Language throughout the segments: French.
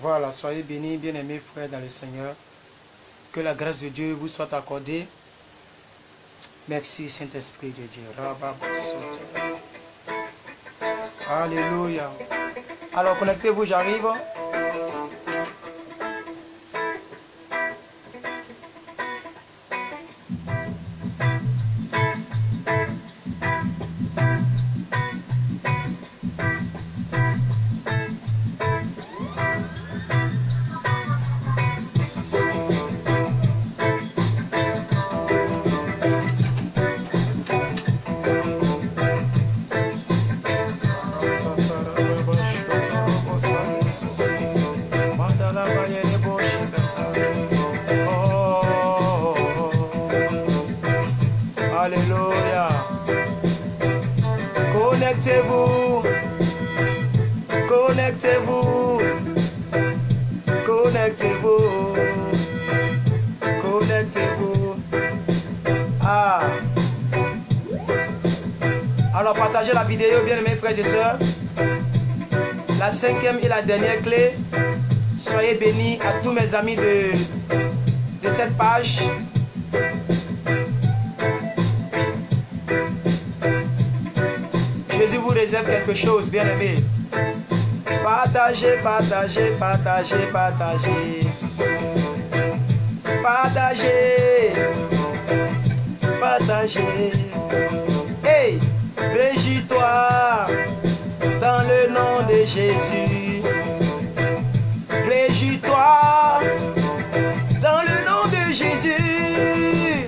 Voilà, soyez bénis, bien-aimés frères dans le Seigneur. Que la grâce de Dieu vous soit accordée. Merci Saint-Esprit de Dieu. Alléluia. Alors connectez-vous, j'arrive. Alléluia. Connectez-vous. Connectez-vous. Connectez-vous. Connectez-vous. Ah. Alors partagez la vidéo, bien aimés frères et sœurs. La cinquième et la dernière clé. Soyez bénis à tous mes amis de cette page. Jésus vous réserve quelque chose, bien aimé. Partagez, partagez, partagez, partagez. Partagez. Partagez. Hey, réjouis-toi dans le nom de Jésus. Réjouis-toi dans le nom de Jésus.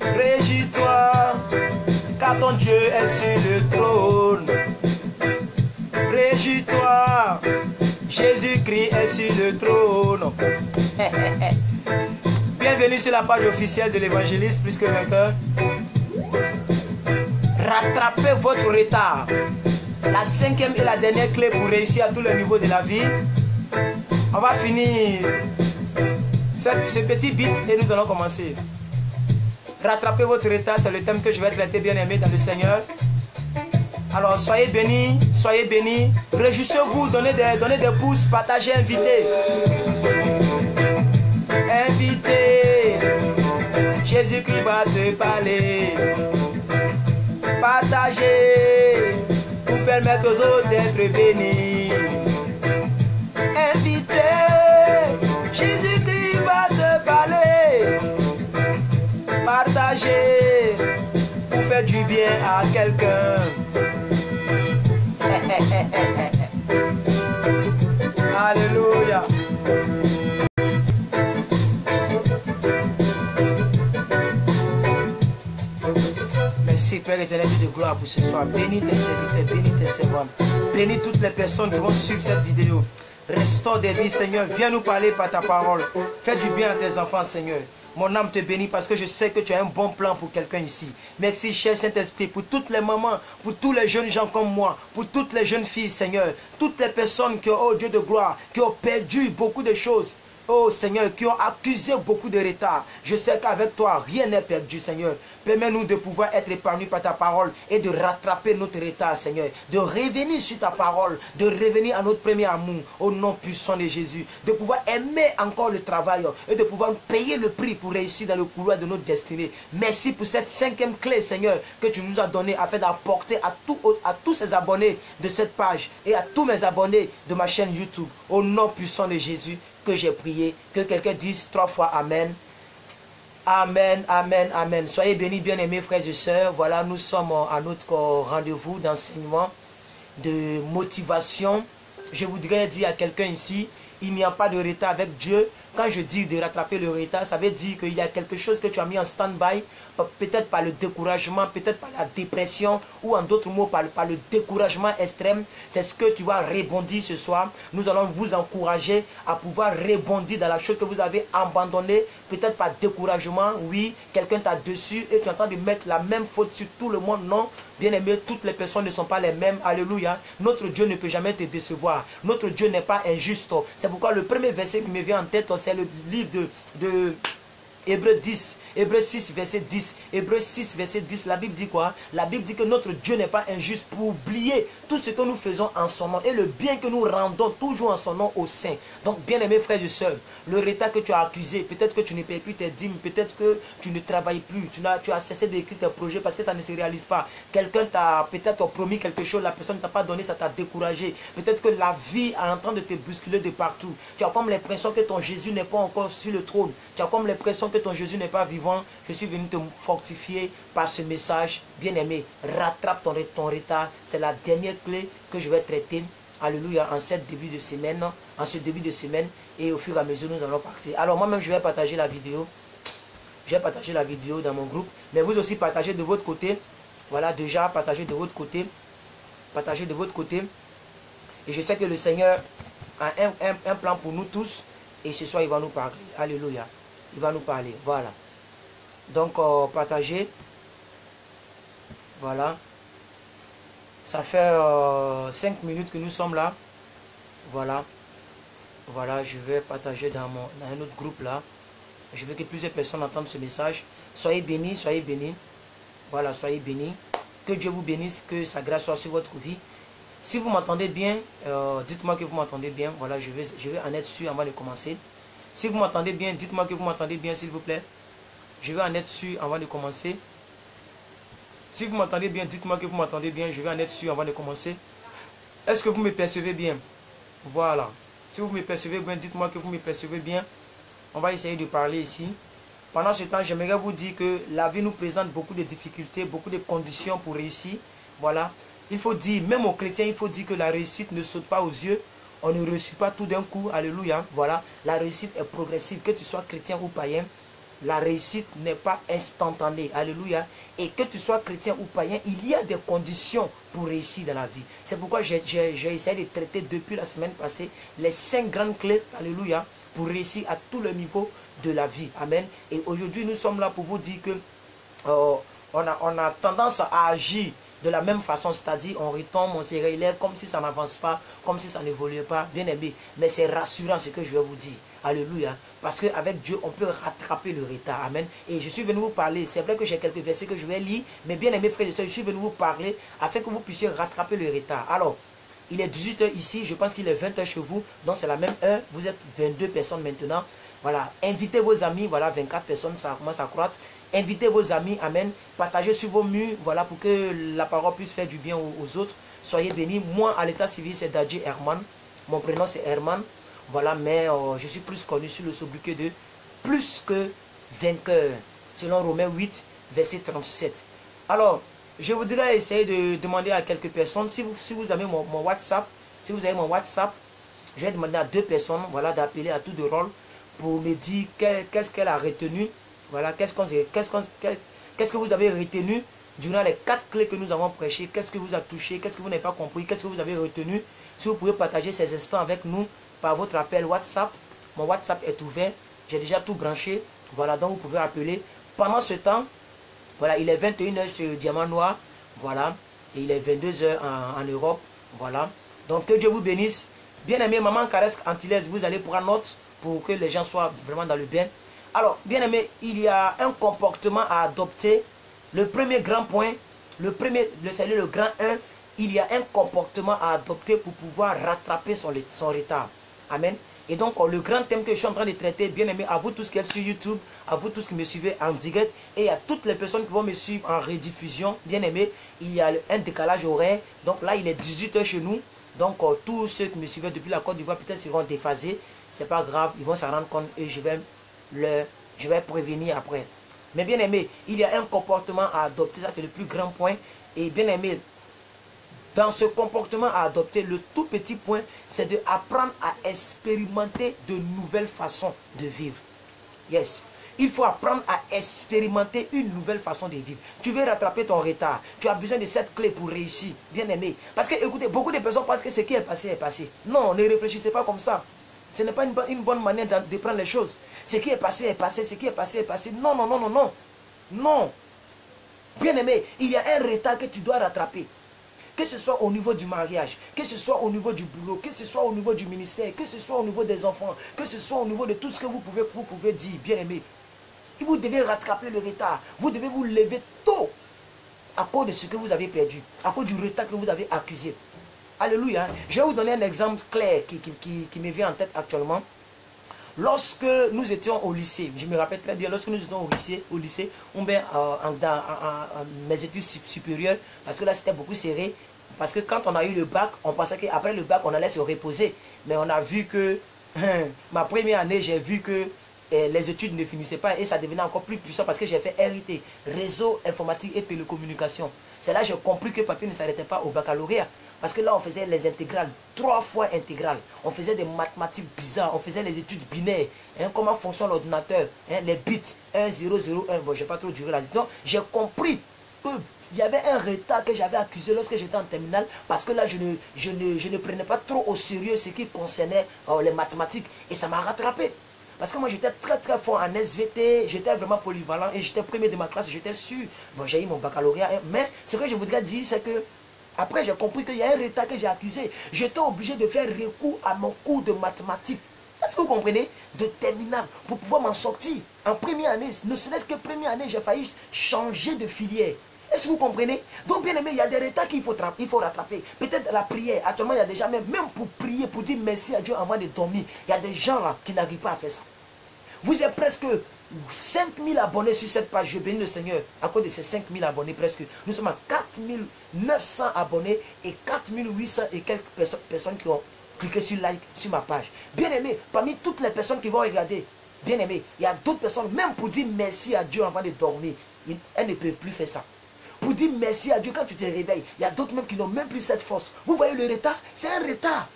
Réjouis-toi car ton Dieu est sur le trône. Réjouis-toi, Jésus-Christ est sur le trône. Bienvenue sur la page officielle de l'évangéliste plus que vainqueur. Rattrapez votre retard. La cinquième et la dernière clé pour réussir à tous les niveaux de la vie. On va finir ce petit beat et nous allons commencer. Rattrapez votre retard, c'est le thème que je vais traiter, bien aimé dans le Seigneur. Alors soyez bénis, réjouissez-vous, donnez des pouces, partagez, invitez. Invitez, Jésus-Christ va te parler. Partagez, pour permettre aux autres d'être bénis. Invitez, Jésus-Christ va te parler. Partagez pour faire du bien à quelqu'un. Alléluia. Merci Père éternel de gloire pour ce soir. Bénis tes serviteurs, bénis tes servantes. Bénis toutes les personnes qui vont suivre cette vidéo. Restaure des vies, Seigneur. Viens nous parler par ta parole. Fais du bien à tes enfants, Seigneur. Mon âme te bénit parce que je sais que tu as un bon plan pour quelqu'un ici. Merci, cher Saint-Esprit, pour toutes les mamans, pour tous les jeunes gens comme moi, pour toutes les jeunes filles, Seigneur. Toutes les personnes qui ont, oh Dieu de gloire, qui ont perdu beaucoup de choses. Oh Seigneur, qui ont accusé beaucoup de retard. Je sais qu'avec toi, rien n'est perdu, Seigneur. Permets-nous de pouvoir être épargnés par ta parole et de rattraper notre retard, Seigneur. De revenir sur ta parole, de revenir à notre premier amour, au nom puissant de Jésus. De pouvoir aimer encore le travail et de pouvoir payer le prix pour réussir dans le couloir de notre destinée. Merci pour cette cinquième clé, Seigneur, que tu nous as donnée afin d'apporter à tous ces abonnés de cette page et à tous mes abonnés de ma chaîne YouTube. Au nom puissant de Jésus que j'ai prié, que quelqu'un dise 3 fois Amen. Amen, Amen, Amen. Soyez bénis, bien-aimés frères et sœurs. Voilà, nous sommes à notre rendez-vous d'enseignement, de motivation. Je voudrais dire à quelqu'un ici, il n'y a pas de retard avec Dieu. Quand je dis de rattraper le retard, ça veut dire qu'il y a quelque chose que tu as mis en stand-by, peut-être par le découragement, peut-être par la dépression, ou en d'autres mots, par le découragement extrême. C'est ce que tu vas rebondir ce soir. Nous allons vous encourager à pouvoir rebondir dans la chose que vous avez abandonnée, peut-être par découragement. Oui, quelqu'un t'a dessus et tu es en train de mettre la même faute sur tout le monde. Non, bien aimé, toutes les personnes ne sont pas les mêmes. Alléluia. Notre Dieu ne peut jamais te décevoir. Notre Dieu n'est pas injuste. C'est pourquoi le premier verset qui me vient en tête, c'est le livre de Hébreux 10. Hébreux 6, verset 10. Hébreux 6, verset 10. La Bible dit quoi? La Bible dit que notre Dieu n'est pas injuste pour oublier tout ce que nous faisons en son nom et le bien que nous rendons toujours en son nom aux saints. Donc, bien-aimés frères et sœurs, le retard que tu as accusé, peut-être que tu ne payes plus tes dîmes, peut-être que tu ne travailles plus, tu as cessé d'écrire tes projets parce que ça ne se réalise pas. Quelqu'un t'a peut-être promis quelque chose, la personne ne t'a pas donné, ça t'a découragé. Peut-être que la vie est en train de te bousculer de partout. Tu as comme l'impression que ton Jésus n'est pas encore sur le trône. Tu as comme l'impression que ton Jésus n'est pas vivant. Je suis venu te fortifier par ce message. Bien-aimé, rattrape ton retard. C'est la dernière clé que je vais traiter. Alléluia, en ce début de semaine. Et au fur et à mesure, nous allons partir. Alors moi-même, je vais partager la vidéo. Je vais partager la vidéo dans mon groupe. Mais vous aussi, partagez de votre côté. Voilà, déjà, partagez de votre côté. Partagez de votre côté. Et je sais que le Seigneur a un plan pour nous tous. Et ce soir, il va nous parler. Alléluia. Il va nous parler. Voilà. Donc, partagez. Voilà. Ça fait 5 minutes que nous sommes là. Voilà. Voilà, je vais partager dans un autre groupe là. Je veux que plusieurs personnes entendent ce message. Soyez bénis, soyez bénis. Voilà, soyez bénis. Que Dieu vous bénisse, que sa grâce soit sur votre vie. Si vous m'entendez bien, dites-moi que vous m'entendez bien. Voilà, je vais en être sûr avant de commencer. Si vous m'entendez bien, dites-moi que vous m'entendez bien, s'il vous plaît. Je vais en être sûr avant de commencer. Si vous m'entendez bien, dites-moi que vous m'entendez bien. Je vais en être sûr avant de commencer. Est-ce que vous me percevez bien? Voilà. Si vous me percevez bien, dites-moi que vous me percevez bien. On va essayer de parler ici. Pendant ce temps, j'aimerais vous dire que la vie nous présente beaucoup de difficultés, beaucoup de conditions pour réussir. Voilà. Il faut dire, même aux chrétiens, il faut dire que la réussite ne saute pas aux yeux. On ne réussit pas tout d'un coup. Alléluia. Voilà. La réussite est progressive. Que tu sois chrétien ou païen, la réussite n'est pas instantanée. Alléluia. Et que tu sois chrétien ou païen, il y a des conditions pour réussir dans la vie. C'est pourquoi j'ai essayé de traiter depuis la semaine passée les 5 grandes clés. Alléluia. Pour réussir à tous les niveaux de la vie. Amen. Et aujourd'hui, nous sommes là pour vous dire que on a tendance à agir de la même façon, c'est-à-dire on retombe, on se relève comme si ça n'avance pas, comme si ça n'évolue pas, bien aimé. Mais c'est rassurant ce que je vais vous dire. Alléluia. Parce qu'avec Dieu, on peut rattraper le retard. Amen. Et je suis venu vous parler. C'est vrai que j'ai quelques versets que je vais lire, mais bien aimé frères et sœurs, je suis venu vous parler afin que vous puissiez rattraper le retard. Alors, il est 18 h ici, je pense qu'il est 20 h chez vous, donc c'est la même heure, vous êtes 22 personnes maintenant. Voilà, invitez vos amis, voilà, 24 personnes, ça commence à croître. Invitez vos amis, amen. Partagez sur vos murs, voilà, pour que la parole puisse faire du bien aux autres. Soyez bénis. Moi, à l'état civil, c'est Dadji Herman. Mon prénom, c'est Herman. Voilà, mais je suis plus connu sur le sobriquet de plus que vainqueur, selon Romains 8, verset 37. Alors, je voudrais essayer de demander à quelques personnes, si vous avez mon WhatsApp, si vous avez mon WhatsApp, je vais demander à 2 personnes, voilà, d'appeler à tout de rôle pour me dire qu'est-ce qu'elle a retenu. Voilà, qu'est-ce que vous avez retenu durant les 4 clés que nous avons prêchées. Qu'est-ce que vous a touché, qu'est-ce que vous n'avez pas compris, qu'est-ce que vous avez retenu. Si vous pouvez partager ces instants avec nous par votre appel WhatsApp. Mon WhatsApp est ouvert, j'ai déjà tout branché. Voilà, donc vous pouvez appeler. Pendant ce temps, voilà, il est 21 h sur Diamant Noir. Voilà, et il est 22 h en Europe. Voilà, donc que Dieu vous bénisse. Bien aimé, maman Caresse Antillaise, vous allez prendre note pour que les gens soient vraiment dans le bien. Alors, bien aimé, il y a un comportement à adopter. Le premier grand point, le grand 1, il y a un comportement à adopter pour pouvoir rattraper son retard. Amen. Et donc, le grand thème que je suis en train de traiter, bien aimé, à vous tous qui êtes sur YouTube, à vous tous qui me suivez en direct, et à toutes les personnes qui vont me suivre en rediffusion, bien aimé, il y a un décalage horaire. Donc là, il est 18 h chez nous. Donc, tous ceux qui me suivaient depuis la Côte d'Ivoire, peut-être seront déphasés. C'est pas grave, ils vont s'en rendre compte et je vais prévenir après. Mais bien aimé, il y a un comportement à adopter, ça c'est le plus grand point. Et bien aimé, dans ce comportement à adopter, le tout petit point, c'est d'apprendre à expérimenter de nouvelles façons de vivre. Yes. Il faut apprendre à expérimenter une nouvelle façon de vivre. Tu veux rattraper ton retard. Tu as besoin de cette clé pour réussir. Bien aimé. Parce que écoutez, beaucoup de personnes pensent que ce qui est passé est passé. Non, ne réfléchissez pas comme ça. Ce n'est pas une bonne manière de prendre les choses. Ce qui est passé est passé. Ce qui est passé est passé. Non, non, non, non, non. Non. Bien aimé, il y a un retard que tu dois rattraper. Que ce soit au niveau du mariage, que ce soit au niveau du boulot, que ce soit au niveau du ministère, que ce soit au niveau des enfants, que ce soit au niveau de tout ce que vous pouvez dire, bien aimé. Vous devez rattraper le retard. Vous devez vous lever tôt à cause de ce que vous avez perdu, à cause du retard que vous avez accusé. Alléluia. Je vais vous donner un exemple clair qui me vient en tête actuellement. Lorsque nous étions au lycée, je me rappelle très bien, lorsque nous étions au lycée, on bien dans mes études supérieures, parce que là c'était beaucoup serré, parce que quand on a eu le bac, on pensait qu'après le bac, on allait se reposer. Mais on a vu que, ma première année, j'ai vu que les études ne finissaient pas et ça devenait encore plus puissant parce que j'ai fait RIT, réseau informatique et télécommunications. C'est là que j'ai compris que papier ne s'arrêtait pas au baccalauréat. Parce que là, on faisait les intégrales, 3 fois intégrales. On faisait des mathématiques bizarres, on faisait les études binaires. Comment fonctionne l'ordinateur, les bits, 1, 0, 0, 1. Bon, je n'ai pas trop duré là-dedans. Donc, j'ai compris qu'il y avait un retard que j'avais accusé lorsque j'étais en terminale. Parce que là, je ne prenais pas trop au sérieux ce qui concernait les mathématiques. Et ça m'a rattrapé. Parce que moi, j'étais très fort en SVT, j'étais vraiment polyvalent et j'étais premier de ma classe, j'étais sûr. Bon, j'ai eu mon baccalauréat. Mais ce que je voudrais dire, c'est que après, j'ai compris qu'il y a un retard que j'ai accusé. J'étais obligé de faire recours à mon cours de mathématiques. Est-ce que vous comprenez? De terminale, pour pouvoir m'en sortir. En première année, ne serait-ce que première année, j'ai failli changer de filière. Est-ce que vous comprenez? Donc, bien aimé, il y a des retards qu'il faut rattraper. Peut-être la prière. Actuellement, il y a des gens, même pour prier, pour dire merci à Dieu avant de dormir, il y a des gens là qui n'arrivent pas à faire ça. Vous êtes presque 5000 abonnés sur cette page. Je bénis le Seigneur à cause de ces 5000 abonnés presque. Nous sommes à 4900 abonnés et 4800 et quelques personnes qui ont cliqué sur like sur ma page. Bien aimé, parmi toutes les personnes qui vont regarder, bien aimé, il y a d'autres personnes, même pour dire merci à Dieu avant de dormir, elles ne peuvent plus faire ça. Pour dire merci à Dieu quand tu te réveilles, il y a d'autres même qui n'ont même plus cette force. Vous voyez le retard? C'est un retard.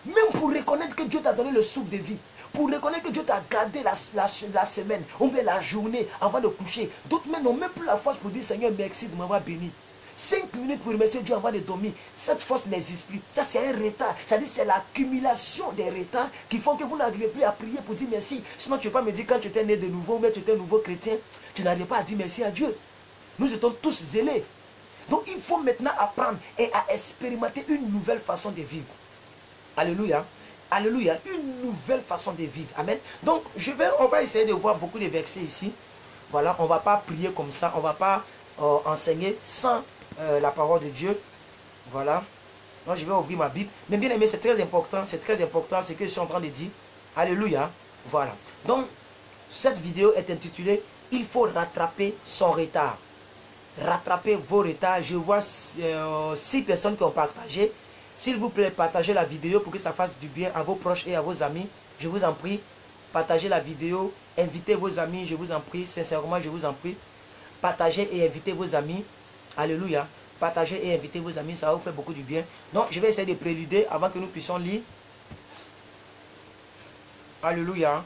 Même pour reconnaître que Dieu t'a donné le souffle de vie. Pour reconnaître que Dieu t'a gardé la semaine, on met la journée avant de coucher. D'autres même n'ont même plus la force pour dire Seigneur, merci de m'avoir béni. 5 minutes pour remercier Dieu avant de dormir. Cette force n'existe plus. Ça, c'est un retard. C'est-à-dire c'est l'accumulation des retards qui font que vous n'arrivez plus à prier pour dire merci. Sinon, tu ne peux pas me dire quand tu étais né de nouveau, mais tu étais un nouveau chrétien, tu n'arrives pas à dire merci à Dieu. Nous étions tous zélés. Donc, il faut maintenant apprendre et à expérimenter une nouvelle façon de vivre. Alléluia. Alléluia, une nouvelle façon de vivre. Amen. Donc, on va essayer de voir beaucoup de versets ici. Voilà, on ne va pas prier comme ça. On ne va pas enseigner sans la parole de Dieu. Voilà. Donc, je vais ouvrir ma Bible. Mais bien aimé, c'est très important. C'est très important ce que je suis en train de dire. Alléluia. Voilà. Donc, cette vidéo est intitulée « Il faut rattraper son retard ». Rattraper vos retards. Je vois 6 personnes qui ont partagé. S'il vous plaît, partagez la vidéo pour que ça fasse du bien à vos proches et à vos amis. Je vous en prie, partagez la vidéo, invitez vos amis, je vous en prie, sincèrement, je vous en prie. Partagez et invitez vos amis. Alléluia. Partagez et invitez vos amis, ça va vous faire beaucoup du bien. Donc, je vais essayer de préluder avant que nous puissions lire. Alléluia.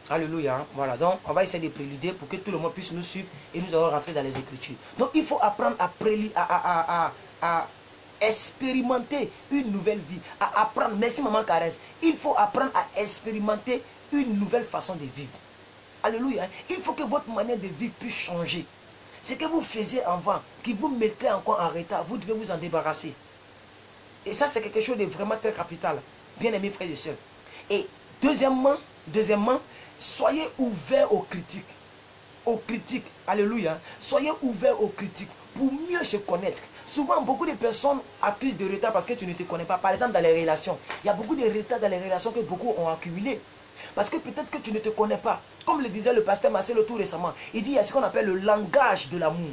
Alléluia. Voilà, donc on va essayer de préluder pour que tout le monde puisse nous suivre et nous allons rentrer dans les Écritures. Donc, il faut apprendre à préluder, à expérimenter une nouvelle vie, à apprendre, merci maman Caresse, il faut apprendre à expérimenter une nouvelle façon de vivre. Alléluia. Il faut que votre manière de vivre puisse changer. Ce que vous faisiez avant, qui vous mettait encore en retard, vous devez vous en débarrasser. Et ça, c'est quelque chose de vraiment très capital, bien aimés frères et sœurs. Et deuxièmement, soyez ouverts aux critiques. Aux critiques, alléluia. Soyez ouverts aux critiques pour mieux se connaître. Souvent, beaucoup de personnes accusent de retard parce que tu ne te connais pas. Par exemple, dans les relations, il y a beaucoup de retard dans les relations que beaucoup ont accumulé. Parce que peut-être que tu ne te connais pas. Comme le disait le pasteur Marcelo tout récemment, il dit il y a ce qu'on appelle le langage de l'amour.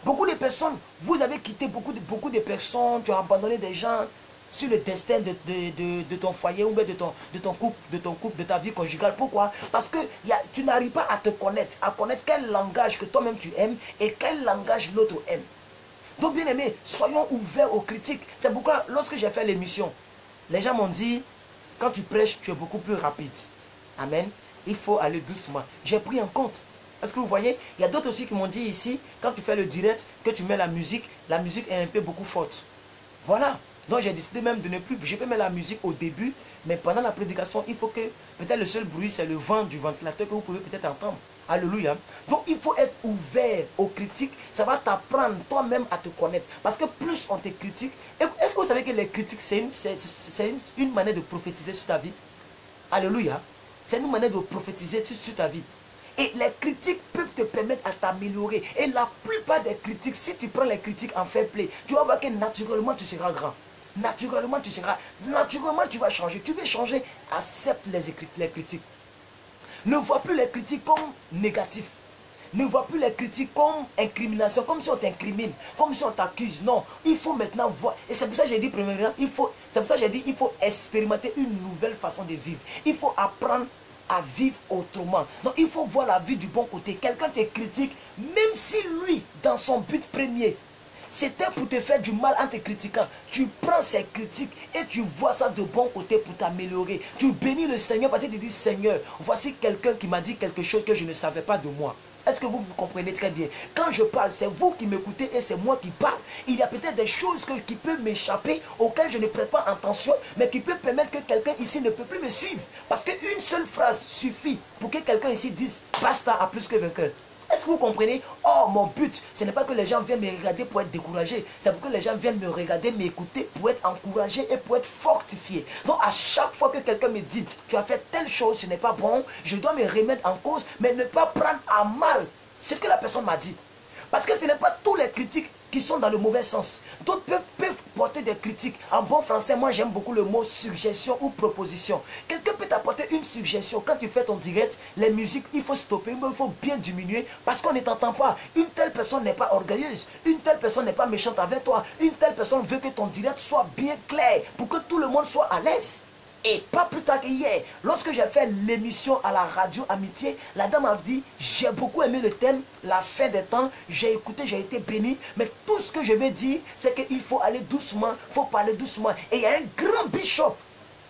Beaucoup de personnes, vous avez quitté beaucoup de personnes, tu as abandonné des gens sur le destin de ton foyer ou de ton couple, de ta vie conjugale. Pourquoi? Parce que tu n'arrives pas à te connaître, à connaître quel langage que toi-même tu aimes et quel langage l'autre aime. Donc bien aimé, soyons ouverts aux critiques. C'est pourquoi lorsque j'ai fait l'émission, les gens m'ont dit, quand tu prêches, tu es beaucoup plus rapide. Amen. Il faut aller doucement. J'ai pris en compte. Est-ce que vous voyez? Il y a d'autres aussi qui m'ont dit ici, quand tu fais le direct, que tu mets la musique est un peu beaucoup forte. Voilà. Donc j'ai décidé même de ne plus, je peux mettre la musique au début, mais pendant la prédication, il faut que, peut-être le seul bruit, c'est le vent du ventilateur que vous pouvez peut-être entendre. Alléluia. Donc il faut être ouvert aux critiques. Ça va t'apprendre toi-même à te connaître. Parce que plus on te critique, est-ce que vous savez que les critiques, c'est une manière de prophétiser sur ta vie? Alléluia. C'est une manière de prophétiser sur ta vie. Et les critiques peuvent te permettre à t'améliorer. Et la plupart des critiques, si tu prends les critiques en fair play, tu vas voir que naturellement tu seras grand. Naturellement tu vas changer. Tu veux changer, accepte les critiques. Ne vois plus les critiques comme négatifs. Ne vois plus les critiques comme incrimination, comme si on t'incrimine, comme si on t'accuse. Non, il faut maintenant voir. Et c'est pour ça que j'ai dit premièrement, il faut expérimenter une nouvelle façon de vivre. Il faut apprendre à vivre autrement. Donc il faut voir la vie du bon côté. Quelqu'un te critique, même si lui, dans son but premier, c'était pour te faire du mal en te critiquant. Tu prends ces critiques et tu vois ça de bon côté pour t'améliorer. Tu bénis le Seigneur parce que tu dis, Seigneur, voici quelqu'un qui m'a dit quelque chose que je ne savais pas de moi. Est-ce que vous comprenez très bien? Quand je parle, c'est vous qui m'écoutez et c'est moi qui parle. Il y a peut-être des choses qui peuvent m'échapper, auxquelles je ne prête pas attention, mais qui peuvent permettre que quelqu'un ici ne peut plus me suivre. Parce qu'une seule phrase suffit pour que quelqu'un ici dise, basta à plus que vainqueur. Est-ce que vous comprenez? Oh, mon but, ce n'est pas que les gens viennent me regarder pour être découragés. C'est pour que les gens viennent me regarder, m'écouter, pour être encouragés et pour être fortifiés. Donc, à chaque fois que quelqu'un me dit, tu as fait telle chose, ce n'est pas bon, je dois me remettre en cause, mais ne pas prendre à mal ce que la personne m'a dit. Parce que ce n'est pas tous les critiques qui sont dans le mauvais sens. D'autres peuvent porter des critiques. En bon français, moi j'aime beaucoup le mot suggestion ou proposition. Quelqu'un peut t'apporter une suggestion. Quand tu fais ton direct, les musiques, il faut stopper, il faut bien diminuer parce qu'on ne t'entend pas. Une telle personne n'est pas orgueilleuse. Une telle personne n'est pas méchante avec toi. Une telle personne veut que ton direct soit bien clair pour que tout le monde soit à l'aise. Et pas plus tard qu'hier, lorsque j'ai fait l'émission à la radio Amitié, la dame m'a dit, j'ai beaucoup aimé le thème, la fin des temps, j'ai écouté, j'ai été béni, mais tout ce que je vais dire, c'est qu'il faut aller doucement, il faut parler doucement. Et il y a un grand bishop,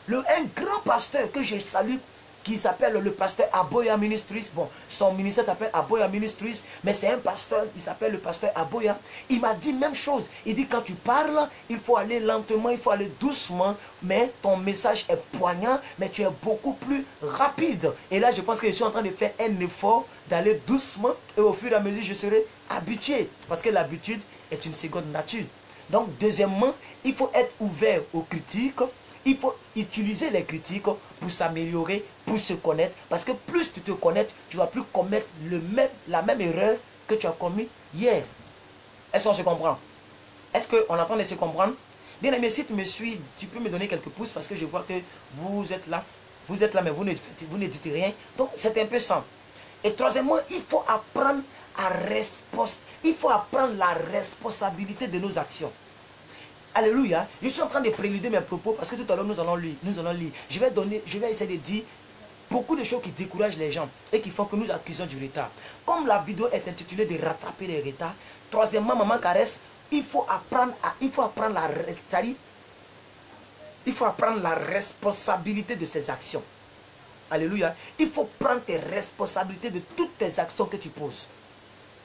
un grand pasteur que je salue, qui s'appelle le pasteur Aboya Ministries. Bon, son ministère s'appelle Aboya Ministries, mais c'est un pasteur qui s'appelle le pasteur Aboya. Il m'a dit même chose. Il dit quand tu parles, il faut aller lentement, il faut aller doucement, mais ton message est poignant, mais tu es beaucoup plus rapide. Et là, je pense que je suis en train de faire un effort d'aller doucement et au fur et à mesure, je serai habitué. Parce que l'habitude est une seconde nature. Donc, deuxièmement, il faut être ouvert aux critiques. Il faut utiliser les critiques pour s'améliorer, pour se connaître. Parce que plus tu te connais, tu ne vas plus commettre la même erreur que tu as commis hier. Est-ce qu'on se comprend? Est-ce qu'on est en train de se comprendre? Bien aimé, si tu me suis, tu peux me donner quelques pouces parce que je vois que vous êtes là. Vous êtes là, mais vous ne dites rien. Donc, c'est un peu ça. Et troisièmement, il faut apprendre la responsabilité de nos actions. Alléluia. Je suis en train de préluder mes propos parce que tout à l'heure nous allons lire. Je vais essayer de dire beaucoup de choses qui découragent les gens et qui font que nous accusons du retard. Comme la vidéo est intitulée de rattraper les retards. Troisièmement, maman caresse, il faut apprendre la responsabilité de ses actions. Alléluia. Il faut prendre tes responsabilités de toutes tes actions que tu poses.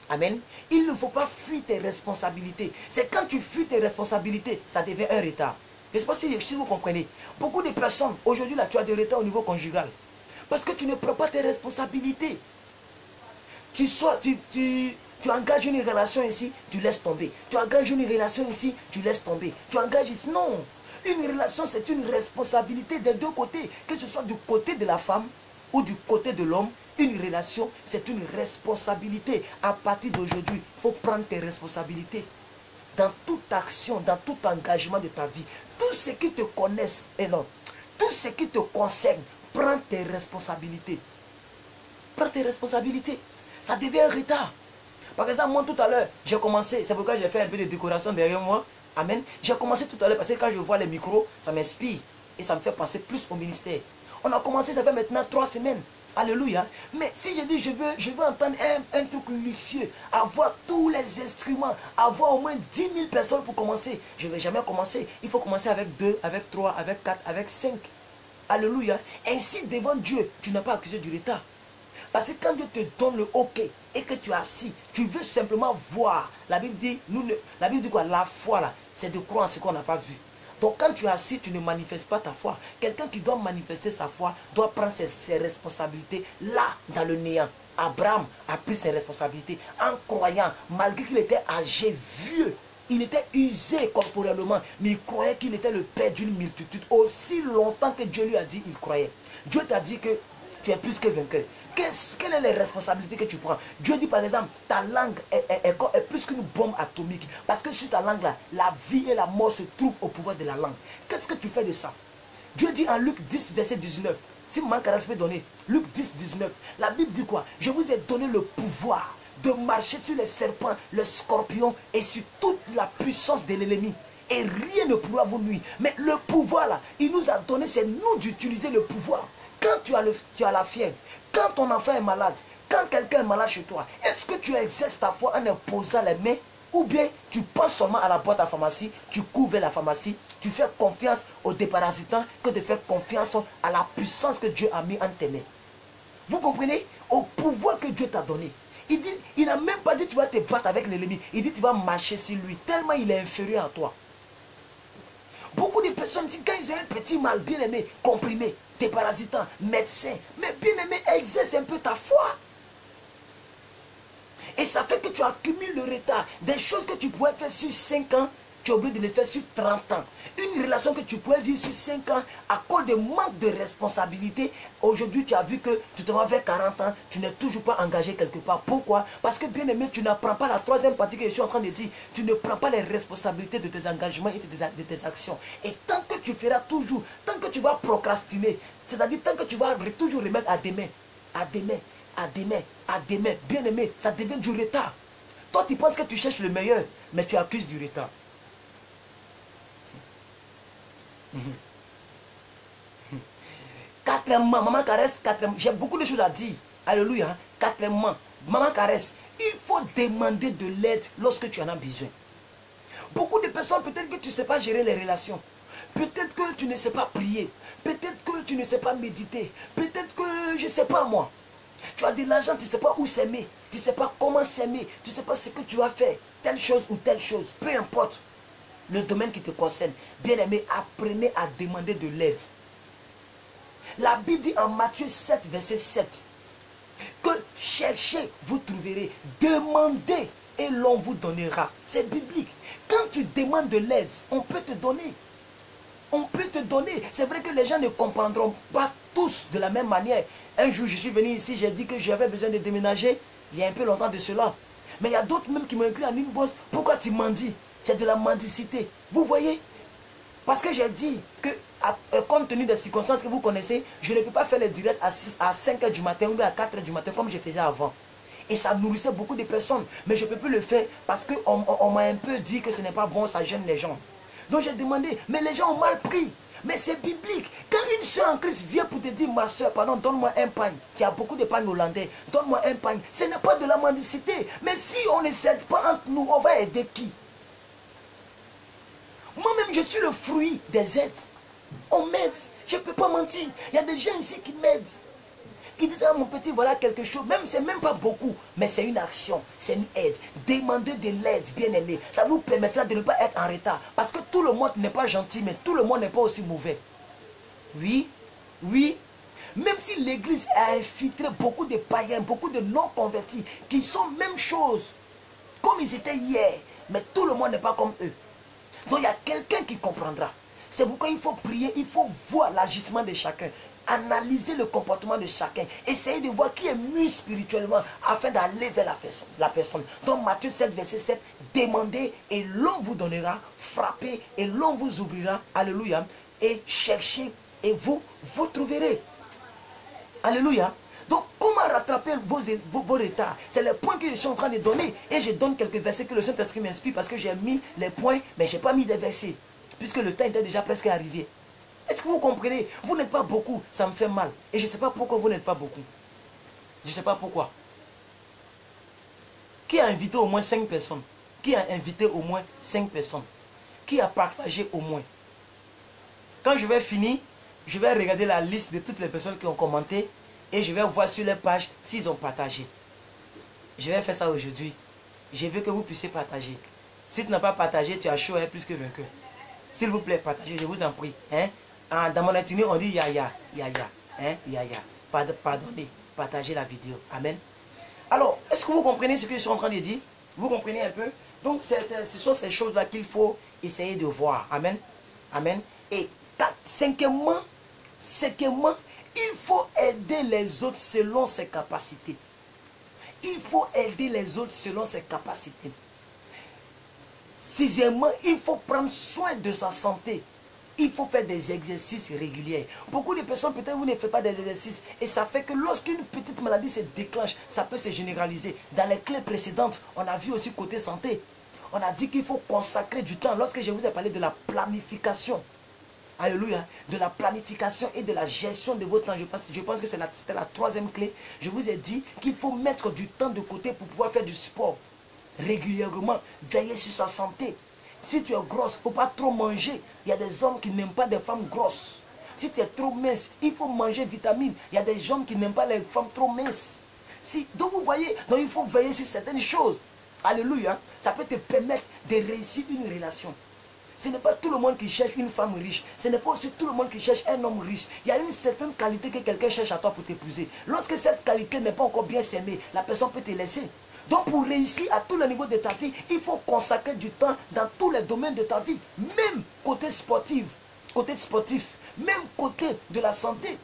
Amen. Il ne faut pas fuir tes responsabilités. C'est quand tu fuis tes responsabilités, ça devient un retard. Je ne sais pas si vous comprenez. Beaucoup de personnes, aujourd'hui, là, tu as des retards au niveau conjugal. Parce que tu ne prends pas tes responsabilités. Tu engages une relation ici, tu laisses tomber. Tu engages une relation ici, tu laisses tomber. Tu engages ici. Non. Une relation, c'est une responsabilité des deux côtés. Que ce soit du côté de la femme ou du côté de l'homme. Une relation, c'est une responsabilité. À partir d'aujourd'hui, il faut prendre tes responsabilités. Dans toute action, dans tout engagement de ta vie. Tous ceux qui te connaissent, et non, tout ce qui te concerne, prends tes responsabilités. Prends tes responsabilités. Ça devient un retard. Par exemple, moi tout à l'heure, j'ai commencé, c'est pourquoi j'ai fait un peu de décoration derrière moi. Amen. J'ai commencé tout à l'heure parce que quand je vois les micros, ça m'inspire. Et ça me fait penser plus au ministère. On a commencé, ça fait maintenant 3 semaines. Alléluia. Mais si je dis je veux entendre un truc luxueux, avoir tous les instruments, avoir au moins 10 000 personnes pour commencer, je ne vais jamais commencer. Il faut commencer avec 2, avec 3, avec 4, avec 5. Alléluia. Ainsi devant Dieu, tu n'as pas accusé du retard. Parce que quand Dieu te donne le OK et que tu es assis, tu veux simplement voir. La Bible dit quoi? La foi là, c'est de croire en ce qu'on n'a pas vu. Donc quand tu es assis, tu ne manifestes pas ta foi. Quelqu'un qui doit manifester sa foi doit prendre ses responsabilités là, dans le néant. Abraham a pris ses responsabilités en croyant, malgré qu'il était âgé, vieux. Il était usé corporellement, mais il croyait qu'il était le père d'une multitude. Aussi longtemps que Dieu lui a dit, il croyait. Dieu t'a dit que tu es plus que vainqueur. Quelles sont les responsabilités que tu prends? Dieu dit par exemple, ta langue est plus qu'une bombe atomique. Parce que sur ta langue là, la vie et la mort se trouvent au pouvoir de la langue. Qu'est-ce que tu fais de ça? Dieu dit en Luc 10, verset 19. Si Maman Caresse peut donner, Luc 10, 19. La Bible dit quoi? Je vous ai donné le pouvoir de marcher sur les serpents, les scorpions et sur toute la puissance de l'ennemi. Et rien ne pourra vous nuire. Mais le pouvoir là, il nous a donné, c'est nous d'utiliser le pouvoir. Quand tu as la fièvre, quand ton enfant est malade, quand quelqu'un est malade chez toi, est-ce que tu exerces ta foi en imposant les mains? Ou bien tu penses seulement à la boîte à pharmacie, tu cours vers la pharmacie, tu fais confiance aux déparasitants que de faire confiance à la puissance que Dieu a mis en tes mains. Vous comprenez? Au pouvoir que Dieu t'a donné. Il n'a même pas dit tu vas te battre avec l'ennemi. Il dit tu vas marcher sur lui, tellement il est inférieur à toi. Beaucoup de personnes disent quand ils ont un petit mal, bien aimé, comprimé, déparasitant, médecin, mais bien aimé, exerce un peu ta foi. Et ça fait que tu accumules le retard. Des choses que tu pourrais faire sur 5 ans, tu es obligé de les faire sur 30 ans. Une relation que tu pourrais vivre sur 5 ans, à cause de manque de responsabilité, aujourd'hui tu as vu que tu te vas vers 40 ans, tu n'es toujours pas engagé quelque part. Pourquoi? Parce que bien aimé, tu n'apprends pas la troisième partie que je suis en train de dire. Tu ne prends pas les responsabilités de tes engagements et de tes actions. Et tant que tu feras toujours, tant que tu vas procrastiner, c'est-à-dire tant que tu vas toujours remettre à demain, à demain, à demain, à demain, bien aimé, ça devient du retard. Toi, tu penses que tu cherches le meilleur, mais tu accuses du retard. Quatrièmement, Maman Caresse, j'ai beaucoup de choses à dire. Alléluia. Quatrièmement, Maman Caresse, il faut demander de l'aide lorsque tu en as besoin. Beaucoup de personnes, peut-être que tu ne sais pas gérer les relations. Peut-être que tu ne sais pas prier. Peut-être que tu ne sais pas méditer. Peut-être que, je ne sais pas moi. Tu as de l'argent, tu ne sais pas où s'aimer. Tu ne sais pas comment s'aimer. Tu ne sais pas ce que tu vas faire. Telle chose ou telle chose. Peu importe le domaine qui te concerne. Bien aimé, apprenez à demander de l'aide. La Bible dit en Matthieu 7, verset 7. Que cherchez, vous trouverez. Demandez et l'on vous donnera. C'est biblique. Quand tu demandes de l'aide, on peut te donner. On peut te donner. C'est vrai que les gens ne comprendront pas tous de la même manière. Un jour, je suis venu ici, j'ai dit que j'avais besoin de déménager. Il y a un peu longtemps de cela. Mais il y a d'autres même qui m'ont écrit en inbox. Pourquoi tu mendis? C'est de la mendicité. Vous voyez? Parce que j'ai dit que, compte tenu des circonstances que vous connaissez, je ne peux pas faire les directs à 5 h du matin ou à 4 h du matin comme je faisais avant. Et ça nourrissait beaucoup de personnes. Mais je ne peux plus le faire parce qu'on m'a un peu dit que ce n'est pas bon, ça gêne les gens. Donc j'ai demandé, mais les gens ont mal pris. Mais c'est biblique. Quand une soeur en Christ vient pour te dire, ma soeur, pardon, donne-moi un pagne. Il y a beaucoup de pagnes hollandais. Donne-moi un pagne. Ce n'est pas de la mendicité. Mais si on ne s'aide pas entre nous, on va aider qui? Moi-même, je suis le fruit des aides. On m'aide. Je ne peux pas mentir. Il y a des gens ici qui m'aident. Qui disent, ah mon petit, voilà quelque chose. Même, c'est même pas beaucoup. Mais c'est une action. C'est une aide. Demandez de l'aide, bien aimé. Ça vous permettra de ne pas être en retard. Parce que tout le monde n'est pas gentil, mais tout le monde n'est pas aussi mauvais. Oui, oui. Même si l'église a infiltré beaucoup de païens, beaucoup de non-convertis, qui sont même chose, comme ils étaient hier. Mais tout le monde n'est pas comme eux. Donc il y a quelqu'un qui comprendra. C'est pourquoi il faut prier, il faut voir l'agissement de chacun. Analyser le comportement de chacun. Essayer de voir qui est mieux spirituellement afin d'aller vers la personne. Donc Matthieu 7, verset 7, demandez et l'on vous donnera, frappez et l'on vous ouvrira. Alléluia. Et cherchez et vous trouverez. Alléluia. Donc, comment rattraper vos retards? C'est le point que je suis en train de donner. Et je donne quelques versets que le Saint-Esprit m'inspire parce que j'ai mis les points, mais je n'ai pas mis des versets. Puisque le temps était déjà presque arrivé. Est-ce que vous comprenez? Vous n'êtes pas beaucoup, ça me fait mal. Et je ne sais pas pourquoi vous n'êtes pas beaucoup. Je ne sais pas pourquoi. Qui a invité au moins 5 personnes? Qui a invité au moins 5 personnes? Qui a partagé au moins? Quand je vais finir, je vais regarder la liste de toutes les personnes qui ont commenté. Et je vais voir sur les pages s'ils ont partagé. Je vais faire ça aujourd'hui. Je veux que vous puissiez partager. Si tu n'as pas partagé, tu as chaud, hein, plus que vainqueur. S'il vous plaît, partagez, je vous en prie. Hein? Dans mon itinéraire, on dit yaya. Hein? Yaya. Pardonnez. Partagez la vidéo. Amen. Alors, est-ce que vous comprenez ce que je suis en train de dire? Vous comprenez un peu? Donc, ce sont ces choses-là qu'il faut essayer de voir. Amen. Amen. Et cinquièmement, Il faut aider les autres selon ses capacités. Il faut aider les autres selon ses capacités. Sixièmement, il faut prendre soin de sa santé. Il faut faire des exercices réguliers. Beaucoup de personnes, peut-être vous ne faites pas des exercices. Et ça fait que lorsqu'une petite maladie se déclenche, ça peut se généraliser. Dans les clés précédentes, on a vu aussi côté santé. On a dit qu'il faut consacrer du temps. Lorsque je vous ai parlé de la planification. Alléluia. De la planification et de la gestion de votre temps. Je pense que c'était la troisième clé. Je vous ai dit qu'il faut mettre du temps de côté pour pouvoir faire du sport. Régulièrement, veiller sur sa santé. Si tu es grosse, il ne faut pas trop manger. Il y a des hommes qui n'aiment pas des femmes grosses. Si tu es trop mince, il faut manger vitamines. Il y a des hommes qui n'aiment pas les femmes trop minces. Donc vous voyez, donc il faut veiller sur certaines choses. Alléluia. Ça peut te permettre de réussir une relation. Ce n'est pas tout le monde qui cherche une femme riche. Ce n'est pas aussi tout le monde qui cherche un homme riche. Il y a une certaine qualité que quelqu'un cherche à toi pour t'épouser. Lorsque cette qualité n'est pas encore bien s'aimer, la personne peut te laisser. Donc pour réussir à tous les niveaux de ta vie, il faut consacrer du temps dans tous les domaines de ta vie. Même côté sportif, même côté de la santé.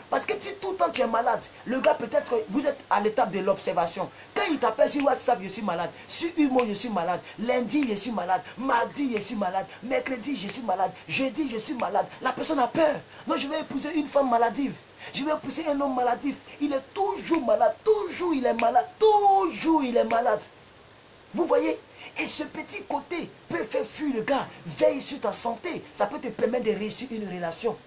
Parce que si tout le temps tu es malade, le gars peut-être, vous êtes à l'étape de l'observation. Quand il t'appelle sur WhatsApp, je suis malade. Sur Humo, je suis malade. Lundi, je suis malade. Mardi, je suis malade. Mercredi, je suis malade. Jeudi, je suis malade. La personne a peur. Donc je vais épouser une femme maladive. Je vais épouser un homme maladif. Il est toujours malade. Toujours il est malade. Toujours il est malade. Vous voyez? Et ce petit côté peut faire fuir le gars. Veille sur ta santé. Ça peut te permettre de réussir une relation.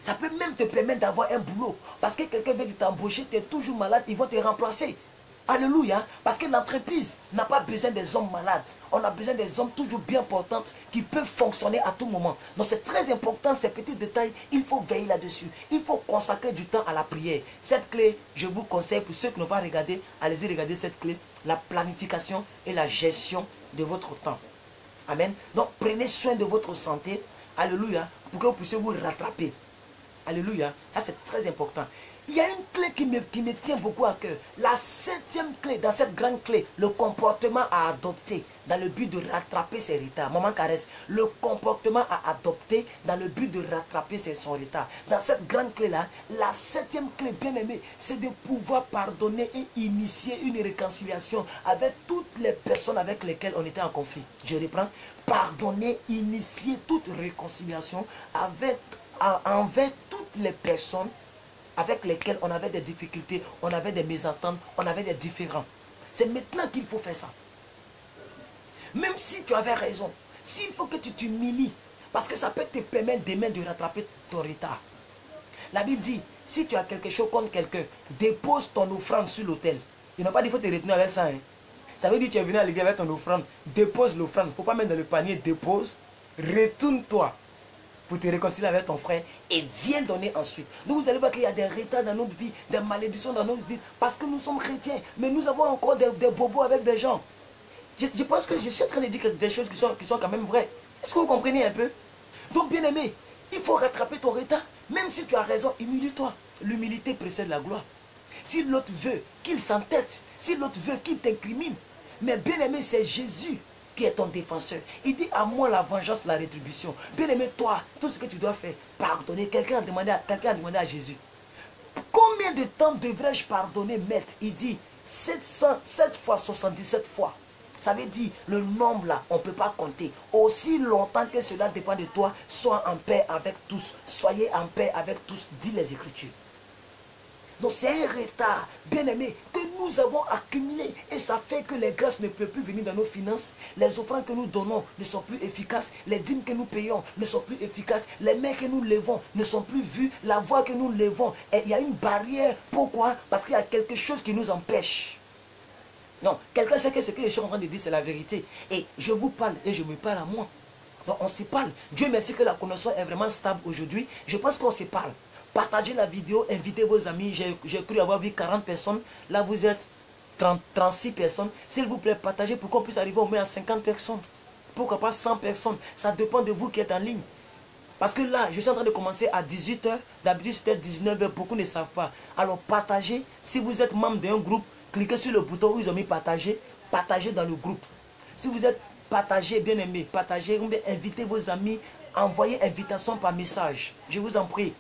Ça peut même te permettre d'avoir un boulot. Parce que quelqu'un veut t'embaucher, tu es toujours malade, ils vont te remplacer. Alléluia. Parce que l'entreprise n'a pas besoin des hommes malades. On a besoin des hommes toujours bien portants qui peuvent fonctionner à tout moment. Donc c'est très important, ces petits détails, il faut veiller là-dessus. Il faut consacrer du temps à la prière. Cette clé, je vous conseille, pour ceux qui n'ont pas regardé, allez-y regarder cette clé, la planification et la gestion de votre temps. Amen. Donc prenez soin de votre santé. Alléluia. Pour que vous puissiez vous rattraper. Alléluia. Ça c'est très important. Il y a une clé qui me tient beaucoup à cœur. La septième clé, dans cette grande clé, le comportement à adopter dans le but de rattraper ses retards. Maman caresse, le comportement à adopter dans le but de rattraper son retard. Dans cette grande clé-là, la septième clé, bien aimée, c'est de pouvoir pardonner et initier une réconciliation avec toutes les personnes avec lesquelles on était en conflit. Je reprends. Pardonner, initier toute réconciliation envers toutes les personnes avec lesquels on avait des difficultés, on avait des mésententes, on avait des différends. C'est maintenant qu'il faut faire ça. Même si tu avais raison, s'il faut que tu t'humilies, parce que ça peut te permettre demain de rattraper ton retard. La Bible dit, si tu as quelque chose contre quelqu'un, dépose ton offrande sur l'autel. Il n'a pas dit qu'il faut te retenir avec ça. Hein. Ça veut dire que tu es venu à l'église avec ton offrande, dépose l'offrande. Il ne faut pas mettre dans le panier, dépose, retourne-toi pour te réconcilier avec ton frère et viens donner ensuite. Donc vous allez voir qu'il y a des retards dans notre vie, des malédictions dans notre vie, parce que nous sommes chrétiens, mais nous avons encore des bobos avec des gens. Je pense que je suis en train de dire des choses qui sont quand même vraies. Est-ce que vous comprenez un peu? Donc bien aimé, il faut rattraper ton retard, même si tu as raison, humilie-toi. L'humilité précède la gloire. Si l'autre veut qu'il s'entête, si l'autre veut qu'il t'incrimine, mais bien aimé, c'est Jésus qui est ton défenseur. Il dit à moi la vengeance, la rétribution. Bien aimé, toi, tout ce que tu dois faire, pardonner. Quelqu'un a demandé à Jésus, combien de temps devrais-je pardonner, maître? Il dit 7 fois 77 fois. Ça veut dire, le nombre là, on ne peut pas compter. Aussi longtemps que cela dépend de toi, sois en paix avec tous. Soyez en paix avec tous, dit les Écritures. Donc c'est un retard, bien aimé, que nous avons accumulé. Et ça fait que les grâces ne peuvent plus venir dans nos finances. Les offrandes que nous donnons ne sont plus efficaces. Les dîmes que nous payons ne sont plus efficaces. Les mains que nous levons ne sont plus vues. La voix que nous levons, il y a une barrière. Pourquoi? Parce qu'il y a quelque chose qui nous empêche. Non, quelqu'un sait que ce que je suis en train de dire, c'est la vérité. Et je vous parle et je me parle à moi. Donc on se parle. Dieu merci que la connexion est vraiment stable aujourd'hui. Je pense qu'on se parle. Partagez la vidéo, invitez vos amis. J'ai cru avoir vu 40 personnes. Là, vous êtes 36 personnes. S'il vous plaît, partagez pour qu'on puisse arriver au moins à 50 personnes. Pourquoi pas 100 personnes? Ça dépend de vous qui êtes en ligne. Parce que là, je suis en train de commencer à 18 h. D'habitude, c'était 19 h. Beaucoup ne savent pas. Alors, partagez. Si vous êtes membre d'un groupe, cliquez sur le bouton où ils ont mis partager. Partagez dans le groupe. Si vous êtes partagé, bien aimé, partagez. Invitez vos amis. Envoyez invitation par message. Je vous en prie.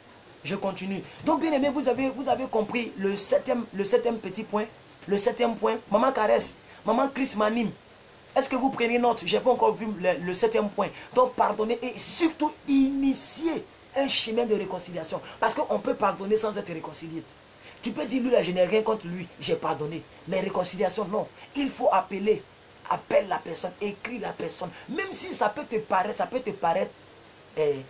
Je continue. Donc, bien aimé, vous avez compris le septième petit point. Le septième point. Maman Caresse. Maman Chris m'anime. Est-ce que vous prenez note? Je n'ai pas encore vu le septième point. Donc, pardonner et surtout initier un chemin de réconciliation. Parce qu'on peut pardonner sans être réconcilié. Tu peux dire, lui, là, je n'ai rien contre lui. J'ai pardonné. Mais réconciliation, non. Il faut appeler. Appelle la personne. Écris la personne. Même si ça peut te paraître, je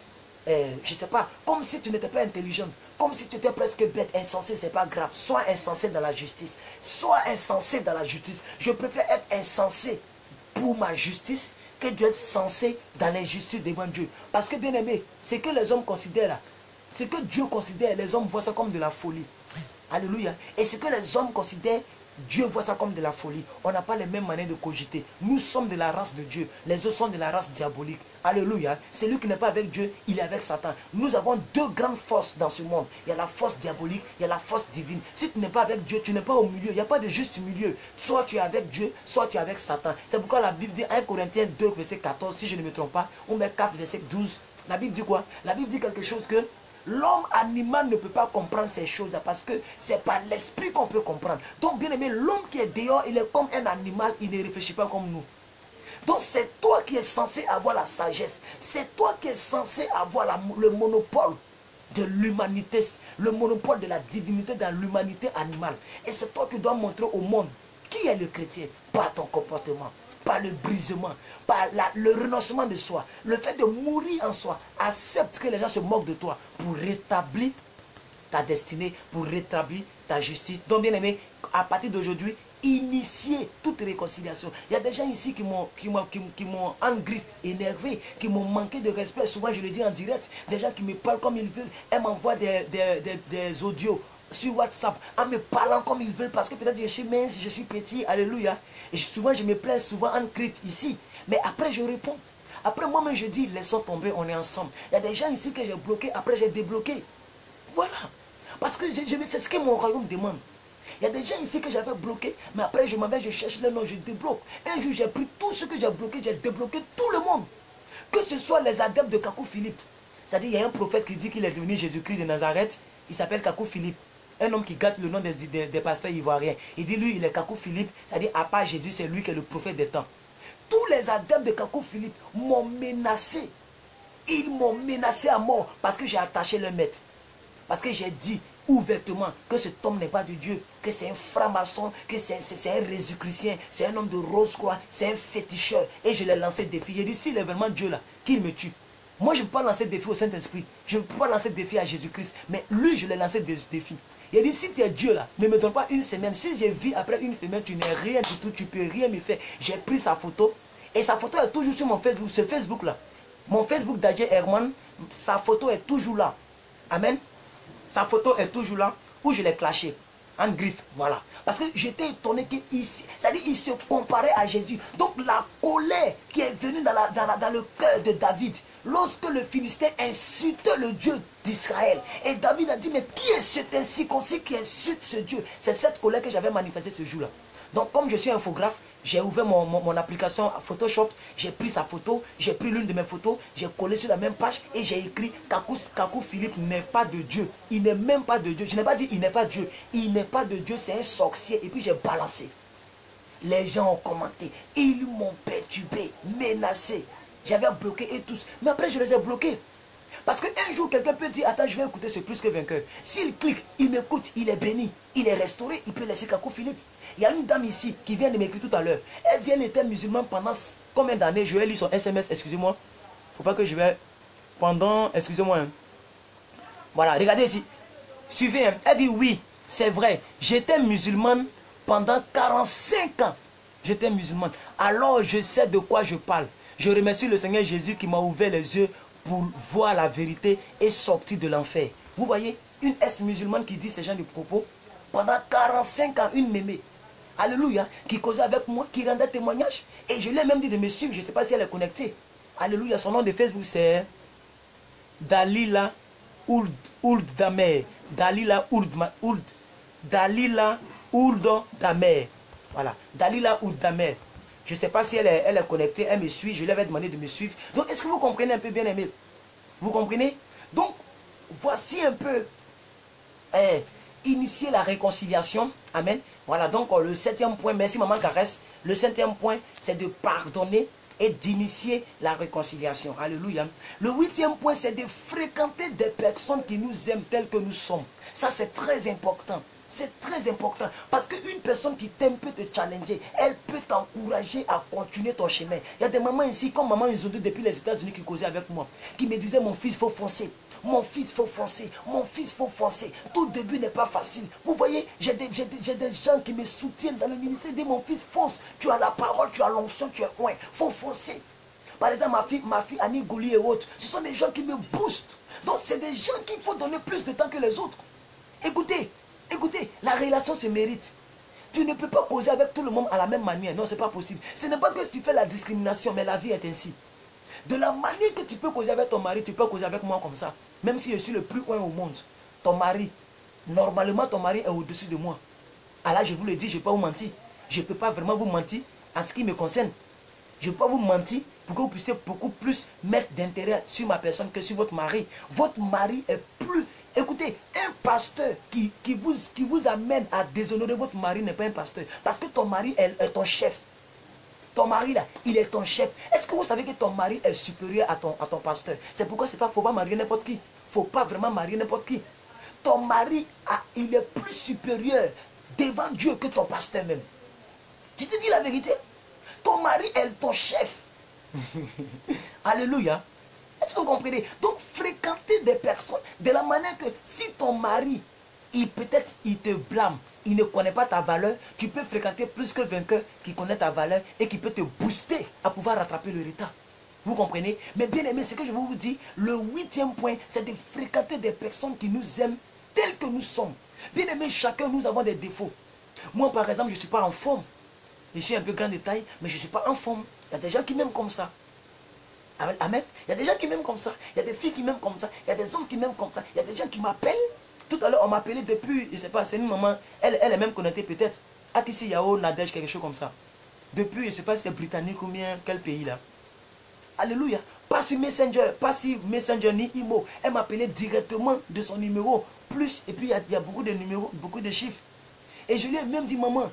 ne sais pas, comme si tu n'étais pas intelligent, comme si tu étais presque bête, insensé, c'est pas grave. Sois insensé dans la justice. Sois insensé dans la justice. Je préfère être insensé pour ma justice que d'être sensé dans l'injustice devant Dieu. Parce que, bien aimé, c'est que les hommes considèrent là, ce que Dieu considère, les hommes voient ça comme de la folie. Alléluia. Et ce que les hommes considèrent, Dieu voit ça comme de la folie. On n'a pas les mêmes manières de cogiter. Nous sommes de la race de Dieu. Les autres sont de la race diabolique. Alléluia. Celui qui n'est pas avec Dieu, il est avec Satan. Nous avons deux grandes forces dans ce monde. Il y a la force diabolique, il y a la force divine. Si tu n'es pas avec Dieu, tu n'es pas au milieu. Il n'y a pas de juste milieu. Soit tu es avec Dieu, soit tu es avec Satan. C'est pourquoi la Bible dit 1 Corinthiens 2, verset 14, si je ne me trompe pas, ou même 4, verset 12. La Bible dit quoi? La Bible dit quelque chose que l'homme animal ne peut pas comprendre ces choses-là parce que c'est par l'esprit qu'on peut comprendre. Donc, bien aimé, l'homme qui est dehors, il est comme un animal, il ne réfléchit pas comme nous. Donc, c'est toi qui es censé avoir la sagesse. C'est toi qui es censé avoir le monopole de l'humanité, le monopole de la divinité dans l'humanité animale. Et c'est toi qui dois montrer au monde qui est le chrétien, par ton comportement, par le brisement, par le renoncement de soi, le fait de mourir en soi. Accepte que les gens se moquent de toi pour rétablir ta destinée, pour rétablir ta justice. Donc, bien aimé, à partir d'aujourd'hui, initier toute réconciliation. Il y a des gens ici qui m'ont en griffe, énervé, qui m'ont manqué de respect. Souvent, je le dis en direct. Des gens qui me parlent comme ils veulent. Elles m'envoient des audios sur WhatsApp en me parlant comme ils veulent parce que peut-être je suis mince, je suis petit, alléluia. Et souvent je me plains souvent en griffe ici. Mais après je réponds. Après moi-même je dis, laissons tomber, on est ensemble. Il y a des gens ici que j'ai bloqués, après j'ai débloqué. Voilà. Parce que c'est ce que mon royaume demande. Il y a des gens ici que j'avais bloqué, mais après je m'en vais, je cherche le nom, je débloque. Un jour j'ai pris tout ce que j'ai bloqué, j'ai débloqué tout le monde. Que ce soit les adeptes de Kakou Philippe. C'est-à-dire il y a un prophète qui dit qu'il est devenu Jésus-Christ de Nazareth. Il s'appelle Kakou Philippe. Un homme qui gâte le nom des pasteurs ivoiriens. Il dit lui, il est Kakou Philippe. C'est-à-dire à part Jésus, c'est lui qui est le prophète des temps. Tous les adeptes de Kakou Philippe m'ont menacé. Ils m'ont menacé à mort parce que j'ai attaché le maître. Parce que j'ai dit ouvertement que cet homme n'est pas de Dieu, que c'est un franc-maçon, que c'est un résuchristien, c'est un homme de rose-croix, c'est un féticheur. Et je l'ai lancé défi. J'ai dit, s'il est vraiment Dieu là, qu'il me tue. Moi, je ne peux pas lancer défi au Saint-Esprit. Je ne peux pas lancer défi à Jésus-Christ. Mais lui, je l'ai lancé défi. Il a dit, si tu es Dieu là, ne me donne pas une semaine. Si j'ai vu après une semaine, tu n'es rien du tout, tu ne peux rien me faire. J'ai pris sa photo. Et sa photo est toujours sur mon Facebook, ce Facebook là. Mon Facebook d'Adjé Herman, sa photo est toujours là. Amen. Sa photo est toujours là, où je l'ai clashé. En griffe, voilà. Parce que j'étais étonné qu'il se comparait à Jésus. Donc la colère qui est venue dans le cœur de David, lorsque le Philistin insultait le Dieu d'Israël. Et David a dit, mais qui est cet incirconcis qui insulte ce Dieu? C'est cette colère que j'avais manifestée ce jour-là. Donc comme je suis infographe, j'ai ouvert mon application Photoshop, j'ai pris sa photo, j'ai pris l'une de mes photos, j'ai collé sur la même page et j'ai écrit Kakou Philippe n'est pas de Dieu. Il n'est même pas de Dieu. Je n'ai pas dit il n'est pas Dieu. Il n'est pas de Dieu, c'est un sorcier. Et puis j'ai balancé. Les gens ont commenté. Ils m'ont perturbé, menacé. J'avais bloqué et tous. Mais après je les ai bloqués. Parce qu'un jour, quelqu'un peut dire, attends, je vais écouter, c'est plus que vainqueur. S'il clique, il m'écoute, il est béni, il est restauré, il peut laisser Kakou Philippe. Il y a une dame ici qui vient de m'écrire tout à l'heure. Elle dit, elle était musulmane pendant combien d'années? Je vais lire son SMS, excusez-moi. Faut pas que je vais... Pendant... Excusez-moi. Hein. Voilà, regardez ici. Suivez. Hein. Elle dit, oui, c'est vrai. J'étais musulmane pendant 45 ans. J'étais musulmane. Alors, je sais de quoi je parle. Je remercie le Seigneur Jésus qui m'a ouvert les yeux pour voir la vérité et sortir de l'enfer. Vous voyez, une ex-musulmane qui dit ces gens de propos, pendant 45 ans, une mémé, alléluia, qui causait avec moi, qui rendait témoignage, et je lui ai même dit de me suivre, je ne sais pas si elle est connectée. Alléluia, son nom de Facebook c'est Dalila Ould Damer. Dalila Ould Damer. Voilà, Dalila Ould Damer. Je ne sais pas si elle est connectée, elle me suit, je lui avais demandé de me suivre. Donc, est-ce que vous comprenez un peu, bien aimé? Vous comprenez? Donc, voici un peu initier la réconciliation. Amen. Voilà, donc le 7e point, merci maman Caresse. Le 7e point, c'est de pardonner et d'initier la réconciliation. Alléluia. Le 8e point, c'est de fréquenter des personnes qui nous aiment telles que nous sommes. Ça, c'est très important. C'est très important. Parce qu'une personne qui t'aime peut te challenger. Elle peut t'encourager à continuer ton chemin. Il y a des mamans ici, comme maman Isodo depuis les États-Unis qui causaient avec moi, qui me disaient, mon fils, il faut foncer. Mon fils, il faut foncer. Mon fils, il faut foncer. Tout début n'est pas facile. Vous voyez, j'ai des gens qui me soutiennent dans le ministère. Ils disent, mon fils, fonce. Tu as la parole, tu as l'onction, tu es loin. Il faut foncer. Par exemple, ma fille Annie Gouli et autres, ce sont des gens qui me boostent. Donc, c'est des gens qu'il faut donner plus de temps que les autres. Écoutez, la relation se mérite. Tu ne peux pas causer avec tout le monde à la même manière. Non, ce n'est pas possible. Ce n'est pas que tu fais la discrimination, mais la vie est ainsi. De la manière que tu peux causer avec ton mari, tu peux causer avec moi comme ça. Même si je suis le plus loin au monde. Ton mari, normalement ton mari est au-dessus de moi. Alors je vous le dis, je ne peux pas vous mentir. Je ne peux pas vraiment vous mentir en ce qui me concerne. Je ne peux pas vous mentir pour que vous puissiez beaucoup plus mettre d'intérêt sur ma personne que sur votre mari. Votre mari est plus... Écoutez, un pasteur qui vous amène à déshonorer votre mari n'est pas un pasteur. Parce que ton mari est ton chef. Ton mari là, il est ton chef. Est-ce que vous savez que ton mari est supérieur à ton pasteur? C'est pourquoi il ne faut pas marier n'importe qui. Il ne faut pas vraiment marier n'importe qui. Ton mari, il est plus supérieur devant Dieu que ton pasteur même. Tu te dis la vérité? Ton mari est ton chef. Alléluia. Est-ce que vous comprenez? Donc, fréquenter des personnes de la manière que si ton mari, peut-être il te blâme, il ne connaît pas ta valeur, tu peux fréquenter plus que vainqueur qui connaît ta valeur et qui peut te booster à pouvoir rattraper le retard. Vous comprenez? Mais bien aimé, ce que je vous dis, le 8e point, c'est de fréquenter des personnes qui nous aiment tels que nous sommes. Bien aimé, chacun, nous avons des défauts. Moi, par exemple, je ne suis pas en forme. Je suis un peu grand de taille, mais je ne suis pas en forme. Il y a des gens qui m'aiment comme ça. Amen. Il y a des gens qui m'aiment comme ça. Il y a des filles qui m'aiment comme ça. Il y a des hommes qui m'aiment comme ça. Il y a des gens qui m'appellent. Tout à l'heure, on m'appelait depuis, je ne sais pas, c'est une maman. Elle est même connectée peut-être. Akisi Yao, Nadège, quelque chose comme ça. Depuis, je ne sais pas si c'est britannique ou bien quel pays là. Alléluia. Pas sur Messenger ni Imo. Elle m'appelait directement de son numéro. Plus, et puis il y a beaucoup de numéros, beaucoup de chiffres. Et je lui ai même dit, maman,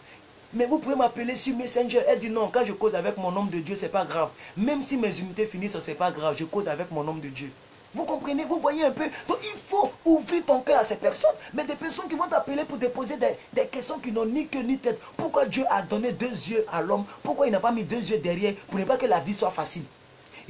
mais vous pouvez m'appeler sur Messenger. Elle dit non, quand je cause avec mon homme de Dieu, c'est pas grave. Même si mes unités finissent, c'est pas grave. Je cause avec mon homme de Dieu. Vous comprenez, vous voyez un peu. Donc il faut ouvrir ton cœur à ces personnes. Mais des personnes qui vont t'appeler pour te poser des questions qui n'ont ni queue ni tête. Pourquoi Dieu a donné 2 yeux à l'homme? Pourquoi il n'a pas mis 2 yeux derrière pour ne pas que la vie soit facile?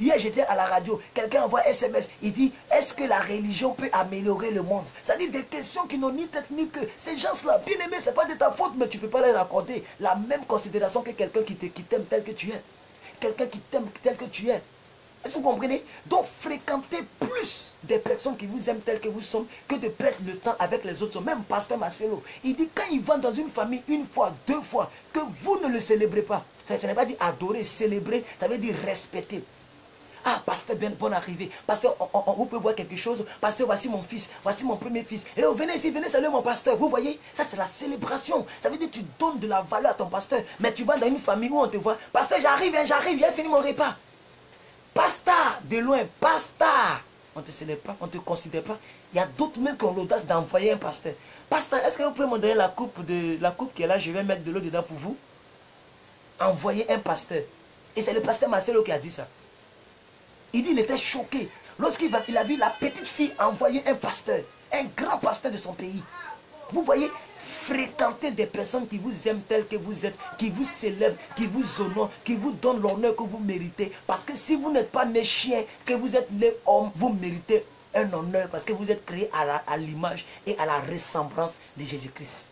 Hier, j'étais à la radio, quelqu'un envoie SMS, il dit, est-ce que la religion peut améliorer le monde? Ça dit des questions qui n'ont ni tête ni queue. Ces gens-là, bien aimés, ce n'est pas de ta faute, mais tu ne peux pas leur accorder la même considération que quelqu'un qui t'aime tel que tu es. Quelqu'un qui t'aime tel que tu es. Est-ce que vous comprenez? Donc, fréquentez plus des personnes qui vous aiment telles que vous sommes que de perdre le temps avec les autres. Même Pasteur Marcelo, il dit, quand il va dans une famille, 1 fois, 2 fois, que vous ne le célébrez pas. Ça n'est pas dit adorer, célébrer, ça veut dire respecter. Ah, pasteur, bien bonne arrivée. Pasteur, vous pouvez voir quelque chose. Pasteur, voici mon fils. Voici mon premier fils. Et venez ici, venez saluer mon pasteur. Vous voyez, ça c'est la célébration. Ça veut dire que tu donnes de la valeur à ton pasteur. Mais tu vas dans une famille où on te voit. Pasteur, j'arrive, j'ai fini mon repas. Pasteur, de loin, pasteur. On ne te célèbre pas, on ne te considère pas. Il y a d'autres même qui ont l'audace d'envoyer un pasteur. Pasteur, est-ce que vous pouvez me donner la coupe qui est là? Je vais mettre de l'eau dedans pour vous. Envoyer un pasteur. Et c'est le pasteur Marcelo qui a dit ça. Il dit qu'il était choqué lorsqu'il a vu la petite fille envoyer un pasteur, un grand pasteur de son pays. Vous voyez, fréquenter des personnes qui vous aiment telles que vous êtes, qui vous célèbrent, qui vous honorent, qui vous donnent l'honneur que vous méritez. Parce que si vous n'êtes pas né chien, que vous êtes né homme, vous méritez un honneur parce que vous êtes créé à l'image et à la ressemblance de Jésus-Christ.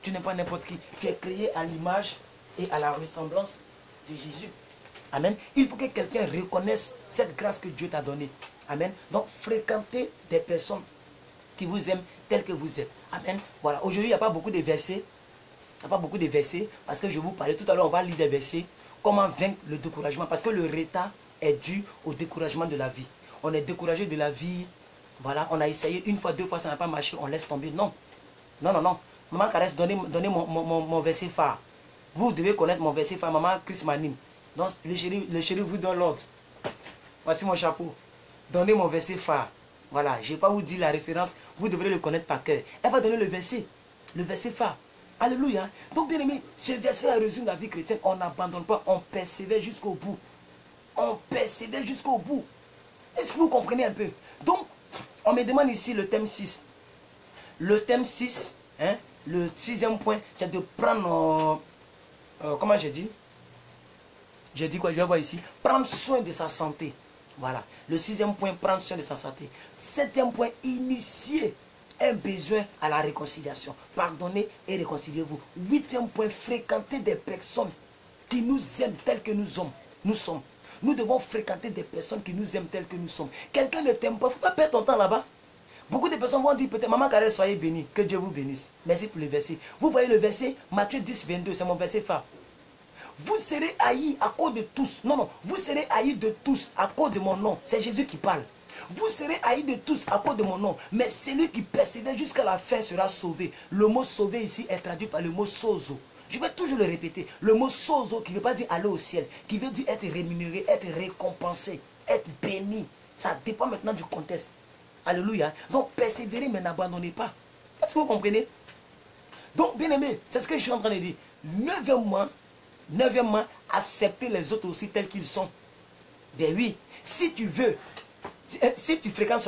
Tu n'es pas n'importe qui. Tu es créé à l'image et à la ressemblance de Jésus. Amen. Il faut que quelqu'un reconnaisse cette grâce que Dieu t'a donnée. Amen. Donc, fréquentez des personnes qui vous aiment telles que vous êtes. Amen. Voilà. Aujourd'hui, il n'y a pas beaucoup de versets. Il n'y a pas beaucoup de versets. Parce que je vous parlais tout à l'heure, on va lire des versets. Comment vaincre le découragement. Parce que le retard est dû au découragement de la vie. On est découragé de la vie. Voilà. On a essayé 1 fois, 2 fois, ça n'a pas marché. On laisse tomber. Non. Non, non, non. Maman Caresse, donnez mon verset phare. Vous devez connaître mon verset phare. Maman Chris Manim. Donc, le chéri vous donne l'ordre. Voici mon chapeau. Donnez mon verset phare. Voilà, je ne vais pas vous dire la référence, vous devrez le connaître par cœur. Elle va donner le verset phare. Alléluia. Donc, bien aimé, ce verset résume la vie chrétienne. On n'abandonne pas, on persévère jusqu'au bout. On persévère jusqu'au bout. Est-ce que vous comprenez un peu? Donc, on me demande ici le thème 6. Le thème 6, hein, le 6e point, c'est de prendre... comment j'ai dit? J'ai dit quoi? Je vais voir ici. Prendre soin de sa santé. Voilà. Le 6e point, prendre soin de sa santé. 7e point, initier un besoin à la réconciliation. Pardonnez et réconciliez-vous. 8e point, fréquenter des personnes qui nous aiment tels que nous sommes. Nous devons fréquenter des personnes qui nous aiment tels que nous sommes. Quelqu'un ne t'aime pas, il ne faut pas perdre ton temps là-bas. Beaucoup de personnes vont dire peut-être, Maman Karel, soyez bénis, que Dieu vous bénisse. Merci pour le verset. Vous voyez le verset, Matthieu 10, 22, c'est mon verset phare. Vous serez haïs à cause de tous. Non, vous serez haïs de tous à cause de mon nom. C'est Jésus qui parle. Vous serez haïs de tous à cause de mon nom. Mais celui qui persévère jusqu'à la fin sera sauvé. Le mot sauvé ici est traduit par le mot sozo. Je vais toujours le répéter. Le mot sozo qui ne veut pas dire aller au ciel, qui veut dire être rémunéré, être récompensé, être béni. Ça dépend maintenant du contexte. Alléluia. Donc persévérez mais n'abandonnez pas. Est-ce que vous comprenez? Donc bien aimé, c'est ce que je suis en train de dire. Neuvièmement, accepter les autres aussi tels qu'ils sont. Ben oui, si tu veux, si tu fréquentes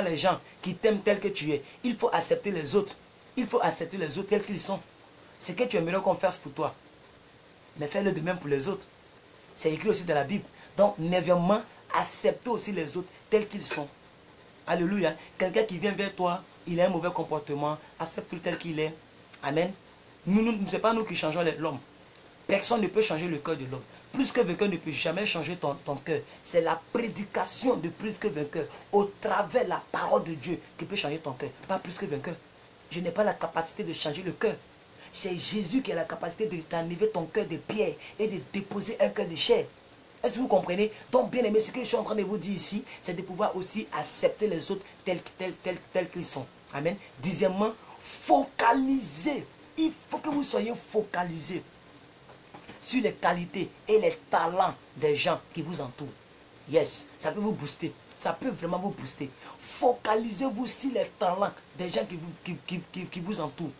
les gens qui t'aiment tel que tu es, il faut accepter les autres. Il faut accepter les autres tels qu'ils sont. C'est que tu aimerais qu'on fasse pour toi. Mais fais-le de même pour les autres. C'est écrit aussi dans la Bible. Donc, neuvièmement, accepter aussi les autres tels qu'ils sont. Alléluia. Quelqu'un qui vient vers toi, il a un mauvais comportement, accepte-le tel qu'il est. Amen. Ce n'est pas nous qui changeons l'homme. Personne ne peut changer le cœur de l'homme. Plus que vainqueur ne peut jamais changer ton cœur. C'est la prédication de plus que vainqueur, au travers de la parole de Dieu, qui peut changer ton cœur. Pas plus que vainqueur. Je n'ai pas la capacité de changer le cœur. C'est Jésus qui a la capacité de t'enlever ton cœur de pierre et de déposer un cœur de chair. Est-ce que vous comprenez? Donc, bien aimé, ce que je suis en train de vous dire ici, c'est de pouvoir aussi accepter les autres tels qu'ils sont. Amen. Dixièmement, focaliser. Il faut que vous soyez focalisés sur les qualités et les talents des gens qui vous entourent. Yes, ça peut vous booster. Ça peut vraiment vous booster. Focalisez-vous sur les talents des gens qui vous entourent.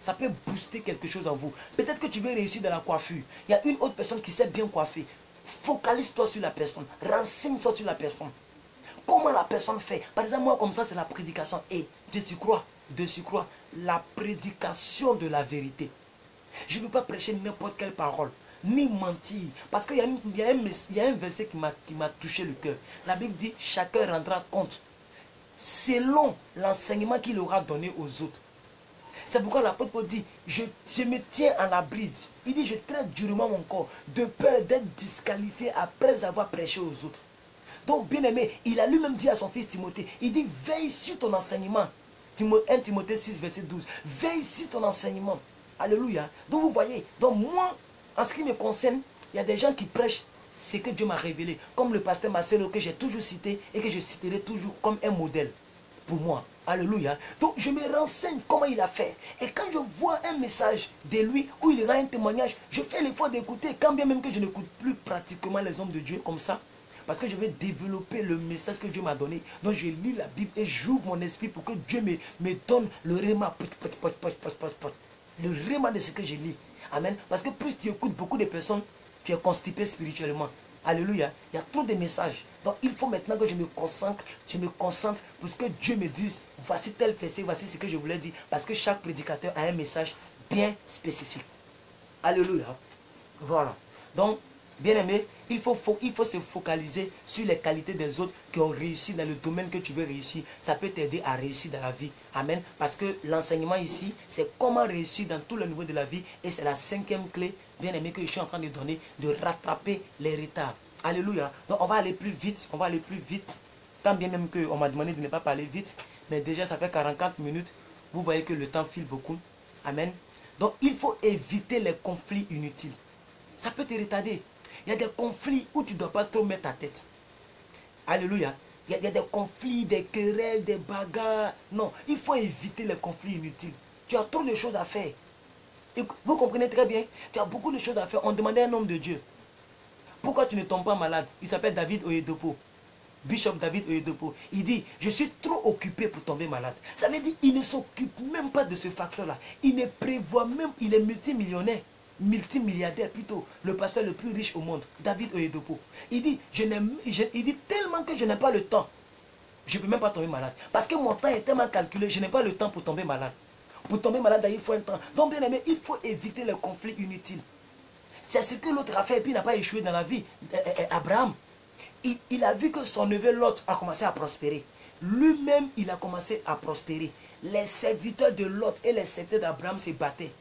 Ça peut booster quelque chose en vous. Peut-être que tu veux réussir dans la coiffure. Il y a une autre personne qui sait bien coiffer. Focalise-toi sur la personne. Renseigne-toi sur la personne. Comment la personne fait? Par exemple, moi, comme ça, c'est la prédication. Et de surcroît, la prédication de la vérité. Je ne veux pas prêcher n'importe quelle parole, ni mentir. Parce qu'il y a un verset qui m'a touché le cœur. La Bible dit, chacun rendra compte selon l'enseignement qu'il aura donné aux autres. C'est pourquoi l'apôtre Paul dit, je me tiens en la bride. Il dit, je traite durement mon corps, de peur d'être disqualifié après avoir prêché aux autres. Donc, bien aimé, il a lui-même dit à son fils Timothée, il dit, veille sur ton enseignement. 1 Timothée 6, verset 12. Veille sur ton enseignement. Alléluia. Donc, vous voyez, donc moi, en ce qui me concerne, il y a des gens qui prêchent ce que Dieu m'a révélé. Comme le pasteur Marcelo, que j'ai toujours cité et que je citerai toujours comme un modèle pour moi. Alléluia. Donc je me renseigne comment il a fait. Et quand je vois un message de lui où il aura un témoignage, je fais l'effort d'écouter, quand bien même que je n'écoute plus pratiquement les hommes de Dieu comme ça. Parce que je vais développer le message que Dieu m'a donné. Donc je lis la Bible et j'ouvre mon esprit pour que Dieu me donne le réma. Le réma de ce que je lis. Amen. Parce que plus tu écoutes beaucoup de personnes, tu es constipé spirituellement. Alléluia. Il y a trop de messages. Donc il faut maintenant que je me concentre pour que Dieu me dise, voici tel verset, voici ce que je voulais dire. Parce que chaque prédicateur a un message bien spécifique. Alléluia. Voilà. Donc, bien aimé, il faut se focaliser sur les qualités des autres qui ont réussi dans le domaine que tu veux réussir. Ça peut t'aider à réussir dans la vie. Amen. Parce que l'enseignement ici, c'est comment réussir dans tous les niveaux de la vie. Et c'est la 5e clé, bien aimé, que je suis en train de donner, de rattraper les retards. Alléluia. Donc on va aller plus vite. On va aller plus vite. Tant bien même qu'on m'a demandé de ne pas parler vite. Mais déjà, ça fait 44 minutes. Vous voyez que le temps file beaucoup. Amen. Donc il faut éviter les conflits inutiles. Ça peut te retarder. Il y a des conflits où tu ne dois pas trop mettre ta tête. Alléluia. Il y a des conflits, des querelles, des bagarres. Non, il faut éviter les conflits inutiles. Tu as trop de choses à faire. Et vous comprenez très bien. Tu as beaucoup de choses à faire. On demandait à un homme de Dieu. Pourquoi tu ne tombes pas malade? Il s'appelle David Oyedepo. Bishop David Oyedepo, il dit, je suis trop occupé pour tomber malade. Ça veut dire, il ne s'occupe même pas de ce facteur-là. Il ne prévoit même, il est multimillionnaire, multimilliardaire plutôt, le pasteur le plus riche au monde, David Oyedepo. Il dit, il dit tellement que je n'ai pas le temps. Je ne peux même pas tomber malade. Parce que mon temps est tellement calculé, je n'ai pas le temps pour tomber malade. Pour tomber malade, il faut un temps. Donc bien aimé, il faut éviter les conflits inutiles. C'est ce que l'autre a fait et puis il n'a pas échoué dans la vie. Abraham, il a vu que son neveu Lot a commencé à prospérer. Lui-même, il a commencé à prospérer. Les serviteurs de Lot et les serviteurs d'Abraham se battaient.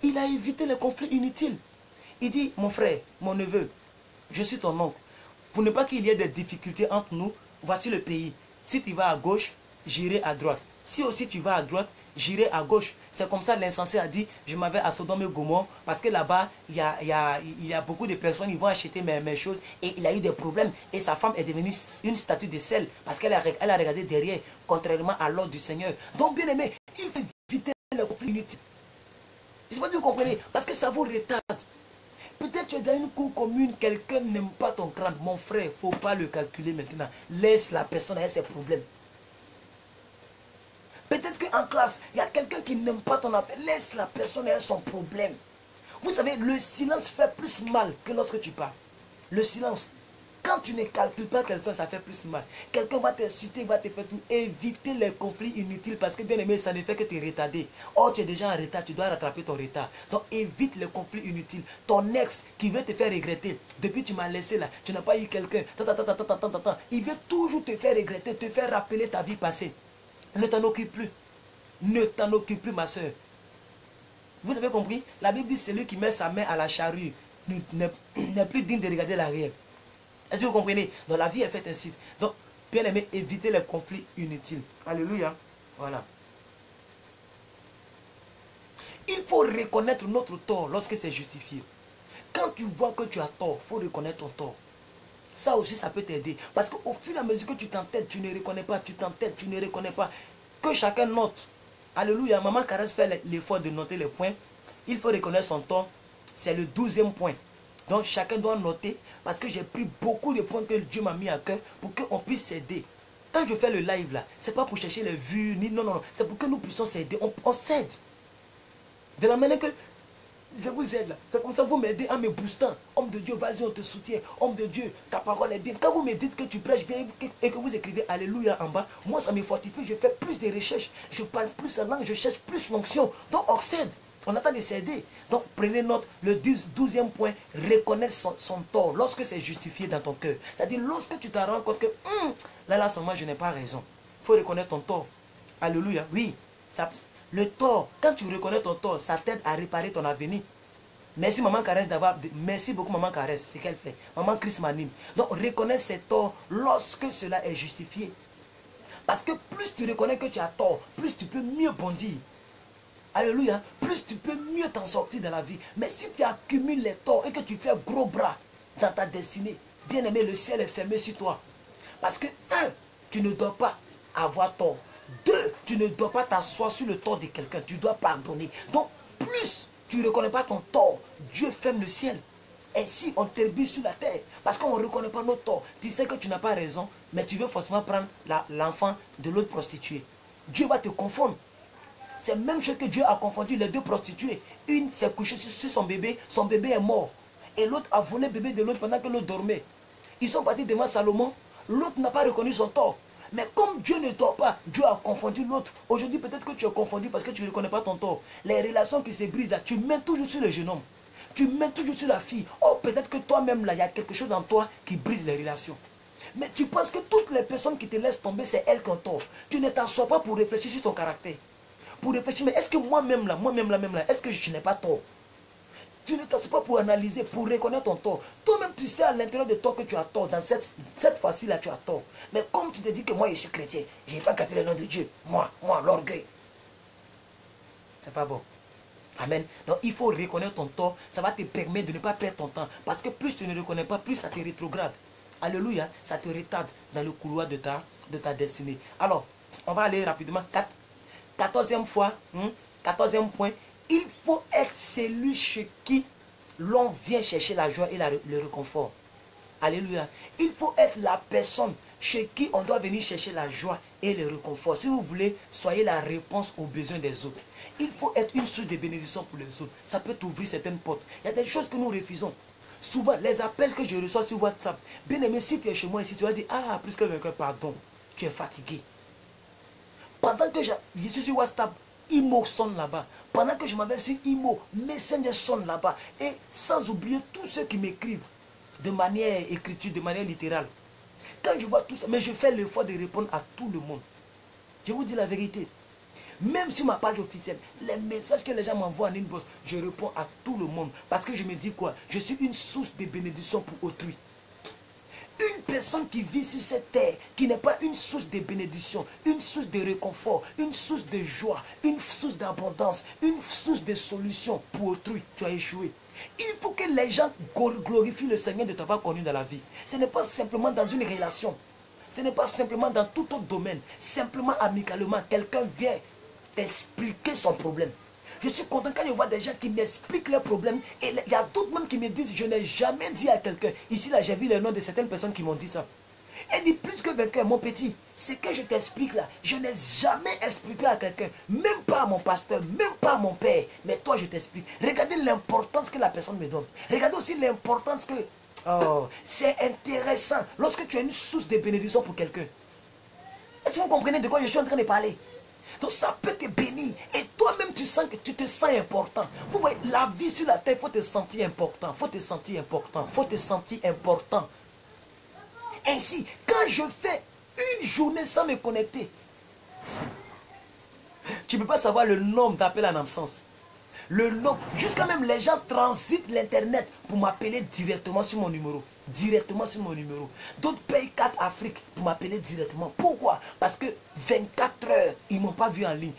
Il a évité les conflits inutiles. Il dit, mon frère, mon neveu, je suis ton oncle. Pour ne pas qu'il y ait des difficultés entre nous, voici le pays. Si tu vas à gauche, j'irai à droite. Si aussi tu vas à droite, j'irai à gauche. C'est comme ça l'insensé a dit, je m'en vais à Sodome et Gomorrhe, parce que là-bas, il y a beaucoup de personnes, ils vont acheter mes choses, et il a eu des problèmes, et sa femme est devenue une statue de sel, parce qu'elle a regardé derrière, contrairement à l'ordre du Seigneur. Donc bien aimé, il faut éviter le conflit inutile. Je ne sais pas si vous comprenez, parce que ça vous retarde. Peut-être tu es dans une cour commune, quelqu'un n'aime pas ton crâne. Mon frère, il ne faut pas le calculer maintenant. Laisse la personne avec ses problèmes. Peut-être qu'en classe, il y a quelqu'un qui n'aime pas ton affaire. Laisse la personne avec son problème. Vous savez, le silence fait plus mal que lorsque tu parles. Le silence. Quand tu ne calcules pas quelqu'un, ça fait plus mal. Quelqu'un va t'insulter, va te faire tout. Éviter les conflits inutiles parce que bien aimé, ça ne fait que te retarder. Or, tu es déjà en retard, tu dois rattraper ton retard. Donc, évite les conflits inutiles. Ton ex qui veut te faire regretter, depuis que tu m'as laissé là, tu n'as pas eu quelqu'un, il veut toujours te faire regretter, te faire rappeler ta vie passée. Ne t'en occupe plus. Ne t'en occupe plus, ma soeur. Vous avez compris? La Bible dit, celui qui met sa main à la charrue n'est plus digne de regarder l'arrière. Est-ce que vous comprenez? Donc la vie est faite ainsi. Donc, bien aimé, évitez les conflits inutiles. Alléluia. Voilà. Il faut reconnaître notre tort lorsque c'est justifié. Quand tu vois que tu as tort, il faut reconnaître ton tort. Ça aussi, ça peut t'aider. Parce qu'au fur et à mesure que tu t'entêtes, tu ne reconnais pas, tu t'entêtes, tu ne reconnais pas. Que chacun note. Alléluia. Maman Caresse fait l'effort de noter les points. Il faut reconnaître son tort. C'est le 12e point. Donc chacun doit noter parce que j'ai pris beaucoup de points que Dieu m'a mis à cœur pour qu'on puisse s'aider. Quand je fais le live là, ce n'est pas pour chercher les vues, ni non, c'est pour que nous puissions s'aider. On s'aide. De la manière que je vous aide là. C'est comme ça que vous m'aidez en me boostant. Homme de Dieu, vas-y, on te soutient. Homme de Dieu, ta parole est bien. Quand vous me dites que tu prêches bien et que vous écrivez Alléluia en bas, moi ça me fortifie, je fais plus de recherches. Je parle plus la langue, je cherche plus l'onction. Donc on s'aide. On attend de s'aider. Donc prenez note, le 12e point, reconnaître son tort lorsque c'est justifié dans ton cœur. C'est-à-dire lorsque tu te rends compte que là seulement je n'ai pas raison. Il faut reconnaître ton tort. Alléluia. Oui. Le tort, quand tu reconnais ton tort, ça t'aide à réparer ton avenir. Merci Maman Caresse d'avoir... Merci beaucoup Maman Caresse, c'est qu'elle fait. Maman Christ m'anime. Donc reconnais ses torts lorsque cela est justifié. Parce que plus tu reconnais que tu as tort, plus tu peux mieux bondir. Alléluia. Plus tu peux mieux t'en sortir dans la vie. Mais si tu accumules les torts et que tu fais gros bras dans ta destinée, bien aimé, le ciel est fermé sur toi. Parce que, 1, tu ne dois pas avoir tort. 2, tu ne dois pas t'asseoir sur le tort de quelqu'un. Tu dois pardonner. Donc, plus tu ne reconnais pas ton tort, Dieu ferme le ciel. Et si on t'ébuse sur la terre, parce qu'on ne reconnaît pas nos torts, tu sais que tu n'as pas raison, mais tu veux forcément prendre l'enfant de l'autre prostituée. Dieu va te confondre. C'est la même chose que Dieu a confondu les deux prostituées. Une s'est couchée sur son bébé est mort. Et l'autre a volé le bébé de l'autre pendant que l'autre dormait. Ils sont partis devant Salomon, l'autre n'a pas reconnu son tort. Mais comme Dieu ne dort pas, Dieu a confondu l'autre. Aujourd'hui, peut-être que tu es confondu parce que tu ne reconnais pas ton tort. Les relations qui se brisent là, tu mets toujours sur le jeune homme. Tu mets toujours sur la fille. Oh, peut-être que toi-même là, il y a quelque chose dans toi qui brise les relations. Mais tu penses que toutes les personnes qui te laissent tomber, c'est elles qui ont tort. Tu ne t'assois pas pour réfléchir sur ton caractère. Pour réfléchir, mais est-ce que moi-même là, est-ce que je n'ai pas tort? Tu ne t'assois pas pour analyser, pour reconnaître ton tort. Toi-même, tu sais à l'intérieur de toi que tu as tort. Dans cette fois-ci-là, tu as tort. Mais comme tu te dis que moi, je suis chrétien, je n'ai pas gâté le nom de Dieu. Moi, l'orgueil. C'est pas bon. Amen. Donc, il faut reconnaître ton tort. Ça va te permettre de ne pas perdre ton temps. Parce que plus tu ne reconnais pas, plus ça te rétrograde. Alléluia. Ça te retarde dans le couloir de ta destinée. Alors, on va aller rapidement. 14e fois, 14e point. Il faut être celui chez qui l'on vient chercher la joie et le réconfort. Alléluia. Il faut être la personne chez qui on doit venir chercher la joie et le réconfort. Si vous voulez, soyez la réponse aux besoins des autres. Il faut être une source de bénédiction pour les autres. Ça peut t'ouvrir certaines portes. Il y a des choses que nous refusons. Souvent, les appels que je reçois sur WhatsApp, bien aimé, si tu es chez moi ici, tu vas dire, ah, plus que quelqu'un, pardon, tu es fatigué. Pendant que je suis sur WhatsApp, Imo sonne là-bas. Pendant que je m'avais sur Imo, Messenger sonne là-bas. Et sans oublier tous ceux qui m'écrivent de manière écriture, de manière littérale. Quand je vois tout ça, mais je fais l'effort de répondre à tout le monde. Je vous dis la vérité. Même sur ma page officielle, les messages que les gens m'envoient en inbox, je réponds à tout le monde. Parce que je me dis quoi? Je suis une source de bénédiction pour autrui. Une personne qui vit sur cette terre, qui n'est pas une source de bénédiction, une source de réconfort, une source de joie, une source d'abondance, une source de solution pour autrui, tu as échoué. Il faut que les gens glorifient le Seigneur de t'avoir connu dans la vie. Ce n'est pas simplement dans une relation. Ce n'est pas simplement dans tout autre domaine. Simplement amicalement, quelqu'un vient t'expliquer son problème. Je suis content quand je vois des gens qui m'expliquent leurs problèmes. Et il y a d'autres même qui me disent, je n'ai jamais dit à quelqu'un. Ici, là, j'ai vu le nom de certaines personnes qui m'ont dit ça. Elle dit, plus que vainqueur, mon petit, c'est que je t'explique là. Je n'ai jamais expliqué à quelqu'un, même pas à mon pasteur, même pas à mon père. Mais toi, je t'explique. Regardez l'importance que la personne me donne. Regardez aussi l'importance que... Oh, c'est intéressant lorsque tu as une source de bénédiction pour quelqu'un. Est-ce que vous comprenez de quoi je suis en train de parler? Donc ça peut te bénir. Et toi-même, tu sens que tu te sens important. Vous voyez, la vie sur la terre, il faut te sentir important. Il faut te sentir important. Il faut te sentir important. Ainsi, quand je fais une journée sans me connecter, tu ne peux pas savoir le nombre d'appels en absence. Le nombre, jusqu'à même les gens transitent l'internet pour m'appeler directement sur mon numéro. Directement sur mon numéro. D'autres payent 4 Afrique pour m'appeler directement. Pourquoi? Parce que 24 heures, ils ne m'ont pas vu en ligne.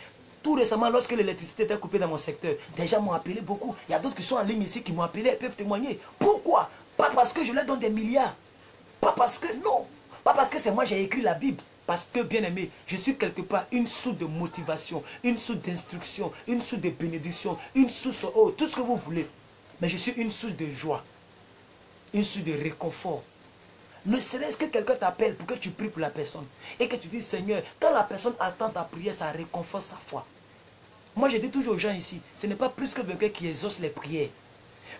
Tout récemment, lorsque l'électricité était coupée dans mon secteur, des gens m'ont appelé beaucoup. Il y a d'autres qui sont en ligne ici qui m'ont appelé, ils peuvent témoigner. Pourquoi? Pas parce que je leur donne des milliards. Pas parce que, non. Pas parce que c'est moi j'ai écrit la Bible. Parce que, bien aimé, je suis quelque part une source de motivation, une source d'instruction, une source de bénédiction, une source, oh, tout ce que vous voulez. Mais je suis une source de joie, une source de réconfort. Ne serait-ce que quelqu'un t'appelle pour que tu pries pour la personne. Et que tu dis, Seigneur, quand la personne attend ta prière, ça réconforte sa foi. Moi, je dis toujours aux gens ici, ce n'est pas plus que quelqu'un qui exauce les prières.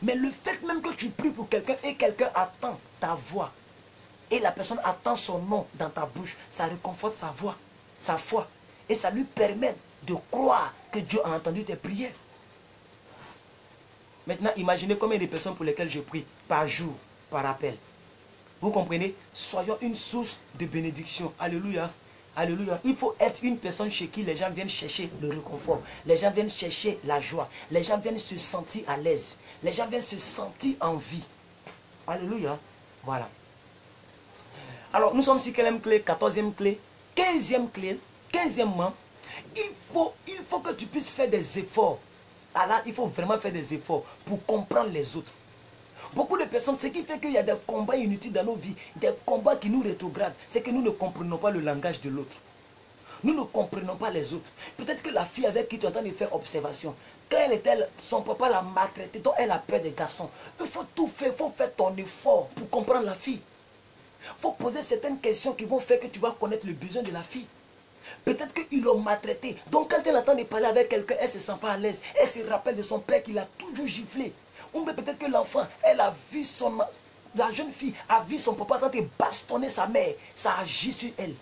Mais le fait même que tu pries pour quelqu'un et quelqu'un attend ta voix, et la personne attend son nom dans ta bouche, ça réconforte sa voix, sa foi. Et ça lui permet de croire que Dieu a entendu tes prières. Maintenant, imaginez combien de personnes pour lesquelles je prie par jour, par appel. Vous comprenez? Soyons une source de bénédiction. Alléluia. Alléluia. Il faut être une personne chez qui les gens viennent chercher le réconfort. Les gens viennent chercher la joie. Les gens viennent se sentir à l'aise. Les gens viennent se sentir en vie. Alléluia. Voilà. Alors, nous sommes sur quelle clé? 14e clé. 15e clé. 15e, il faut que tu puisses faire des efforts. Alors, il faut vraiment faire des efforts pour comprendre les autres. Beaucoup de personnes, ce qui fait qu'il y a des combats inutiles dans nos vies, des combats qui nous rétrogradent, c'est que nous ne comprenons pas le langage de l'autre. Nous ne comprenons pas les autres. Peut-être que la fille avec qui tu es en train de faire observation, quand elle était, son papa l'a maltraitée, donc elle a peur des garçons. Il faut tout faire, il faut faire ton effort pour comprendre la fille. Il faut poser certaines questions qui vont faire que tu vas connaître le besoin de la fille. Peut-être qu'ils l'ont maltraitée. Donc quand elle entend de parler avec quelqu'un, elle ne se sent pas à l'aise. Elle se rappelle de son père qui l'a toujours giflé. Ou peut-être que l'enfant, elle a vu la jeune fille a vu son papa en train de bastonner sa mère. Ça agit sur elle.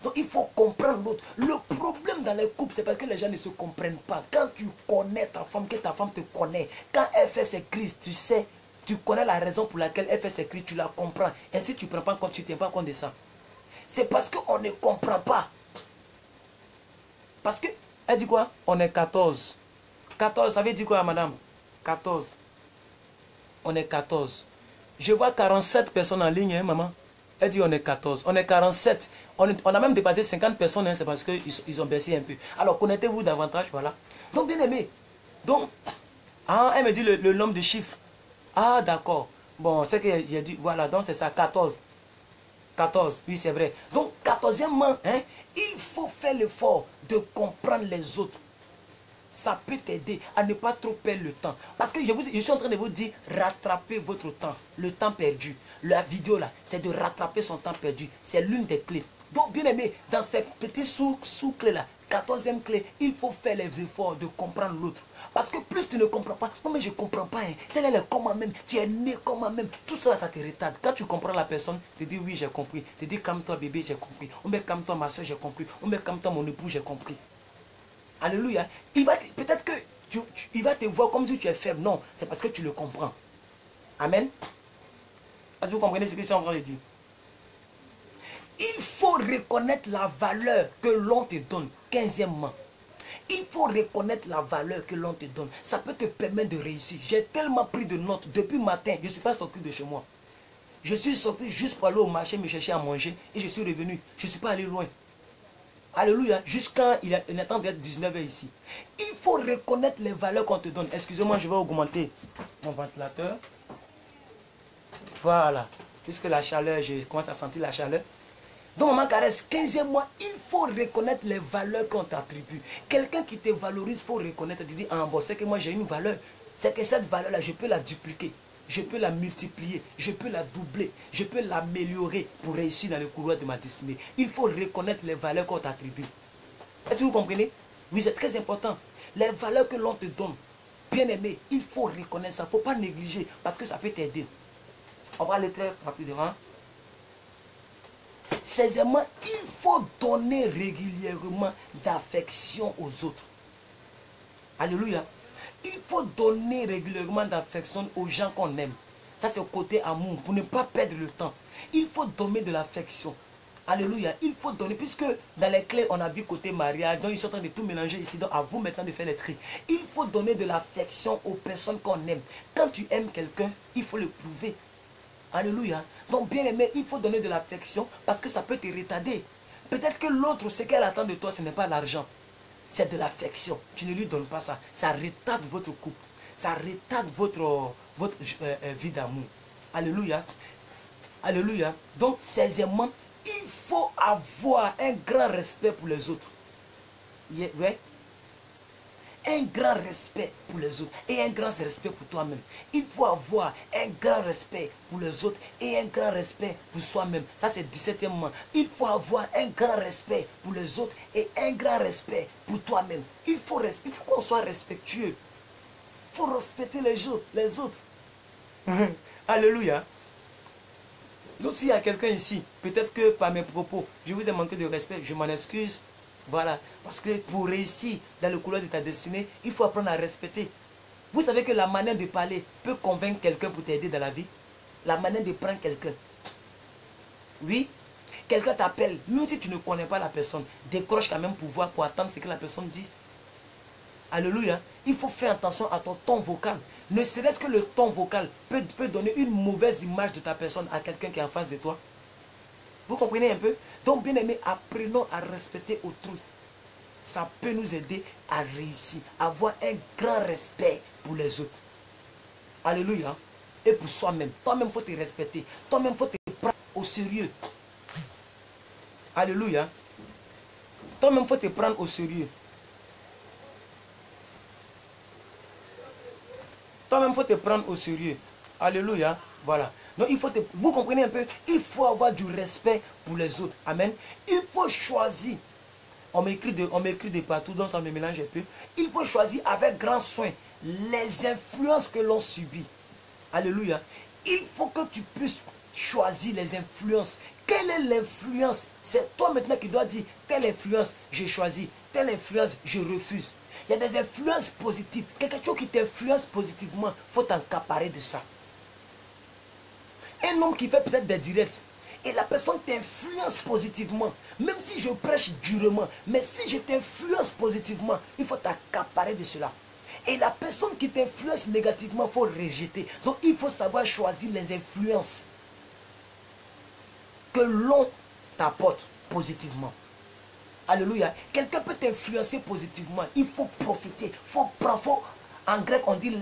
Donc il faut comprendre l'autre. Le problème dans les couples, c'est parce que les gens ne se comprennent pas. Quand tu connais ta femme, que ta femme te connaît, quand elle fait ses crises, tu sais, tu connais la raison pour laquelle elle fait ses crises, tu la comprends. Ainsi tu ne prends pas compte, tu ne tiens pas compte de ça. C'est parce qu'on ne comprend pas. Parce que, elle dit quoi? On est 14. 14, ça veut dire quoi, madame? 14. On est 14. Je vois 47 personnes en ligne, hein, maman. Elle dit on est 14. On est 47. On a même dépassé 50 personnes, hein, c'est parce qu'ils ont baissé un peu. Alors, connectez-vous davantage, voilà. Donc, bien aimé. Donc, elle me dit le nombre de chiffres. Ah, d'accord. Bon, c'est que j'ai dit, voilà, donc c'est ça, 14. 14, oui, c'est vrai. Donc, 14e, hein, il faut faire l'effort de comprendre les autres. ça peut t'aider à ne pas trop perdre le temps. Parce que je suis en train de vous dire, rattrapez votre temps, le temps perdu. La vidéo là, c'est de rattraper son temps perdu. C'est l'une des clés. Donc, bien aimé, dans ces petits sous-clés là, 14e clé, il faut faire les efforts de comprendre l'autre. Parce que plus tu ne comprends pas, non mais je ne comprends pas, hein. C'est là le comment même, tu es né comment même, tout ça, ça te retarde. Quand tu comprends la personne, tu dis oui, j'ai compris. Tu dis calme-toi bébé, j'ai compris. On met calme-toi ma soeur, j'ai compris. On met calme-toi mon époux, j'ai compris. Alléluia. Peut-être que il va te voir comme si tu es faible. Non, c'est parce que tu le comprends. Amen. Est-ce que vous comprenez ce que je suis en train de dire? Il faut reconnaître la valeur que l'on te donne. 15e. Il faut reconnaître la valeur que l'on te donne. Ça peut te permettre de réussir. J'ai tellement pris de notes. Depuis le matin, je ne suis pas sorti de chez moi. Je suis sorti juste pour aller au marché me chercher à manger. Et je suis revenu. Je ne suis pas allé loin. Alléluia. Jusqu'à il est temps d'être 19h ici. Il faut reconnaître les valeurs qu'on te donne. Excusez-moi, je vais augmenter mon ventilateur. Voilà. Puisque la chaleur, je commence à sentir la chaleur. Donc, maman caresse, 15e mois, il faut reconnaître les valeurs qu'on t'attribue. Quelqu'un qui te valorise, il faut reconnaître. Tu dis, ah bon, c'est que moi j'ai une valeur. C'est que cette valeur-là, je peux la dupliquer. Je peux la multiplier. Je peux la doubler. Je peux l'améliorer pour réussir dans le couloir de ma destinée. Il faut reconnaître les valeurs qu'on t'attribue. Est-ce que vous comprenez? Oui, c'est très important. Les valeurs que l'on te donne, bien aimé, il faut reconnaître ça. Il ne faut pas négliger parce que ça peut t'aider. On va aller très rapidement. 16e, il faut donner régulièrement d'affection aux autres. Alléluia. Il faut donner régulièrement d'affection aux gens qu'on aime. Ça, c'est au côté amour, pour ne pas perdre le temps. Il faut donner de l'affection. Alléluia. Il faut donner, puisque dans les clés, on a vu côté mariage, donc ils sont en train de tout mélanger ici. Donc, à vous maintenant de faire les tri. Il faut donner de l'affection aux personnes qu'on aime. Quand tu aimes quelqu'un, il faut le prouver. Alléluia. Donc, bien aimé, il faut donner de l'affection parce que ça peut te retarder. Peut-être que l'autre, ce qu'elle attend de toi, ce n'est pas l'argent. C'est de l'affection. Tu ne lui donnes pas ça. Ça retarde votre couple. Ça retarde votre vie d'amour. Alléluia. Alléluia. Donc, 16e, il faut avoir un grand respect pour les autres. Ouais. Un grand respect pour les autres et un grand respect pour toi-même. Il faut avoir un grand respect pour les autres et un grand respect pour soi-même. Ça, c'est 17e. Il faut avoir un grand respect pour les autres et un grand respect pour toi-même. Il faut qu'on soit respectueux. Il faut respecter les autres. Alléluia. Donc, s'il y a quelqu'un ici, peut-être que par mes propos, je vous ai manqué de respect, je m'en excuse. Voilà, parce que pour réussir dans le couloir de ta destinée, il faut apprendre à respecter. Vous savez que la manière de parler peut convaincre quelqu'un pour t'aider dans la vie. La manière de prendre quelqu'un. Oui, quelqu'un t'appelle, même si tu ne connais pas la personne, décroche quand même pour attendre ce que la personne dit. Alléluia. Il faut faire attention à ton ton vocal. Ne serait-ce que le ton vocal peut donner une mauvaise image de ta personne à quelqu'un qui est en face de toi. Vous comprenez un peu? Donc, bien aimé, apprenons à respecter autrui. Ça peut nous aider à réussir, à avoir un grand respect pour les autres. Alléluia. Et pour soi-même. Toi-même, il faut te respecter. Toi-même, il faut te prendre au sérieux. Alléluia. Toi-même, il faut te prendre au sérieux. Toi-même, il faut te prendre au sérieux. Alléluia. Voilà. Donc, vous comprenez un peu, il faut avoir du respect pour les autres. Amen. Il faut choisir. On m'écrit de partout, donc ça me mélange un peu. Il faut choisir avec grand soin les influences que l'on subit. Alléluia. Il faut que tu puisses choisir les influences. Quelle est l'influence? C'est toi maintenant qui dois dire, telle influence, j'ai choisi. Telle influence, je refuse. Il y a des influences positives. Quelque chose qui t'influence positivement, il faut t'encaparer de ça. Un homme qui fait peut-être des directs et la personne t'influence positivement, même si je prêche durement, mais si je t'influence positivement, il faut t'accaparer de cela. Et la personne qui t'influence négativement, il faut rejeter. Donc il faut savoir choisir les influences que l'on t'apporte positivement. Alléluia. Quelqu'un peut t'influencer positivement. Il faut profiter. En grec, on dit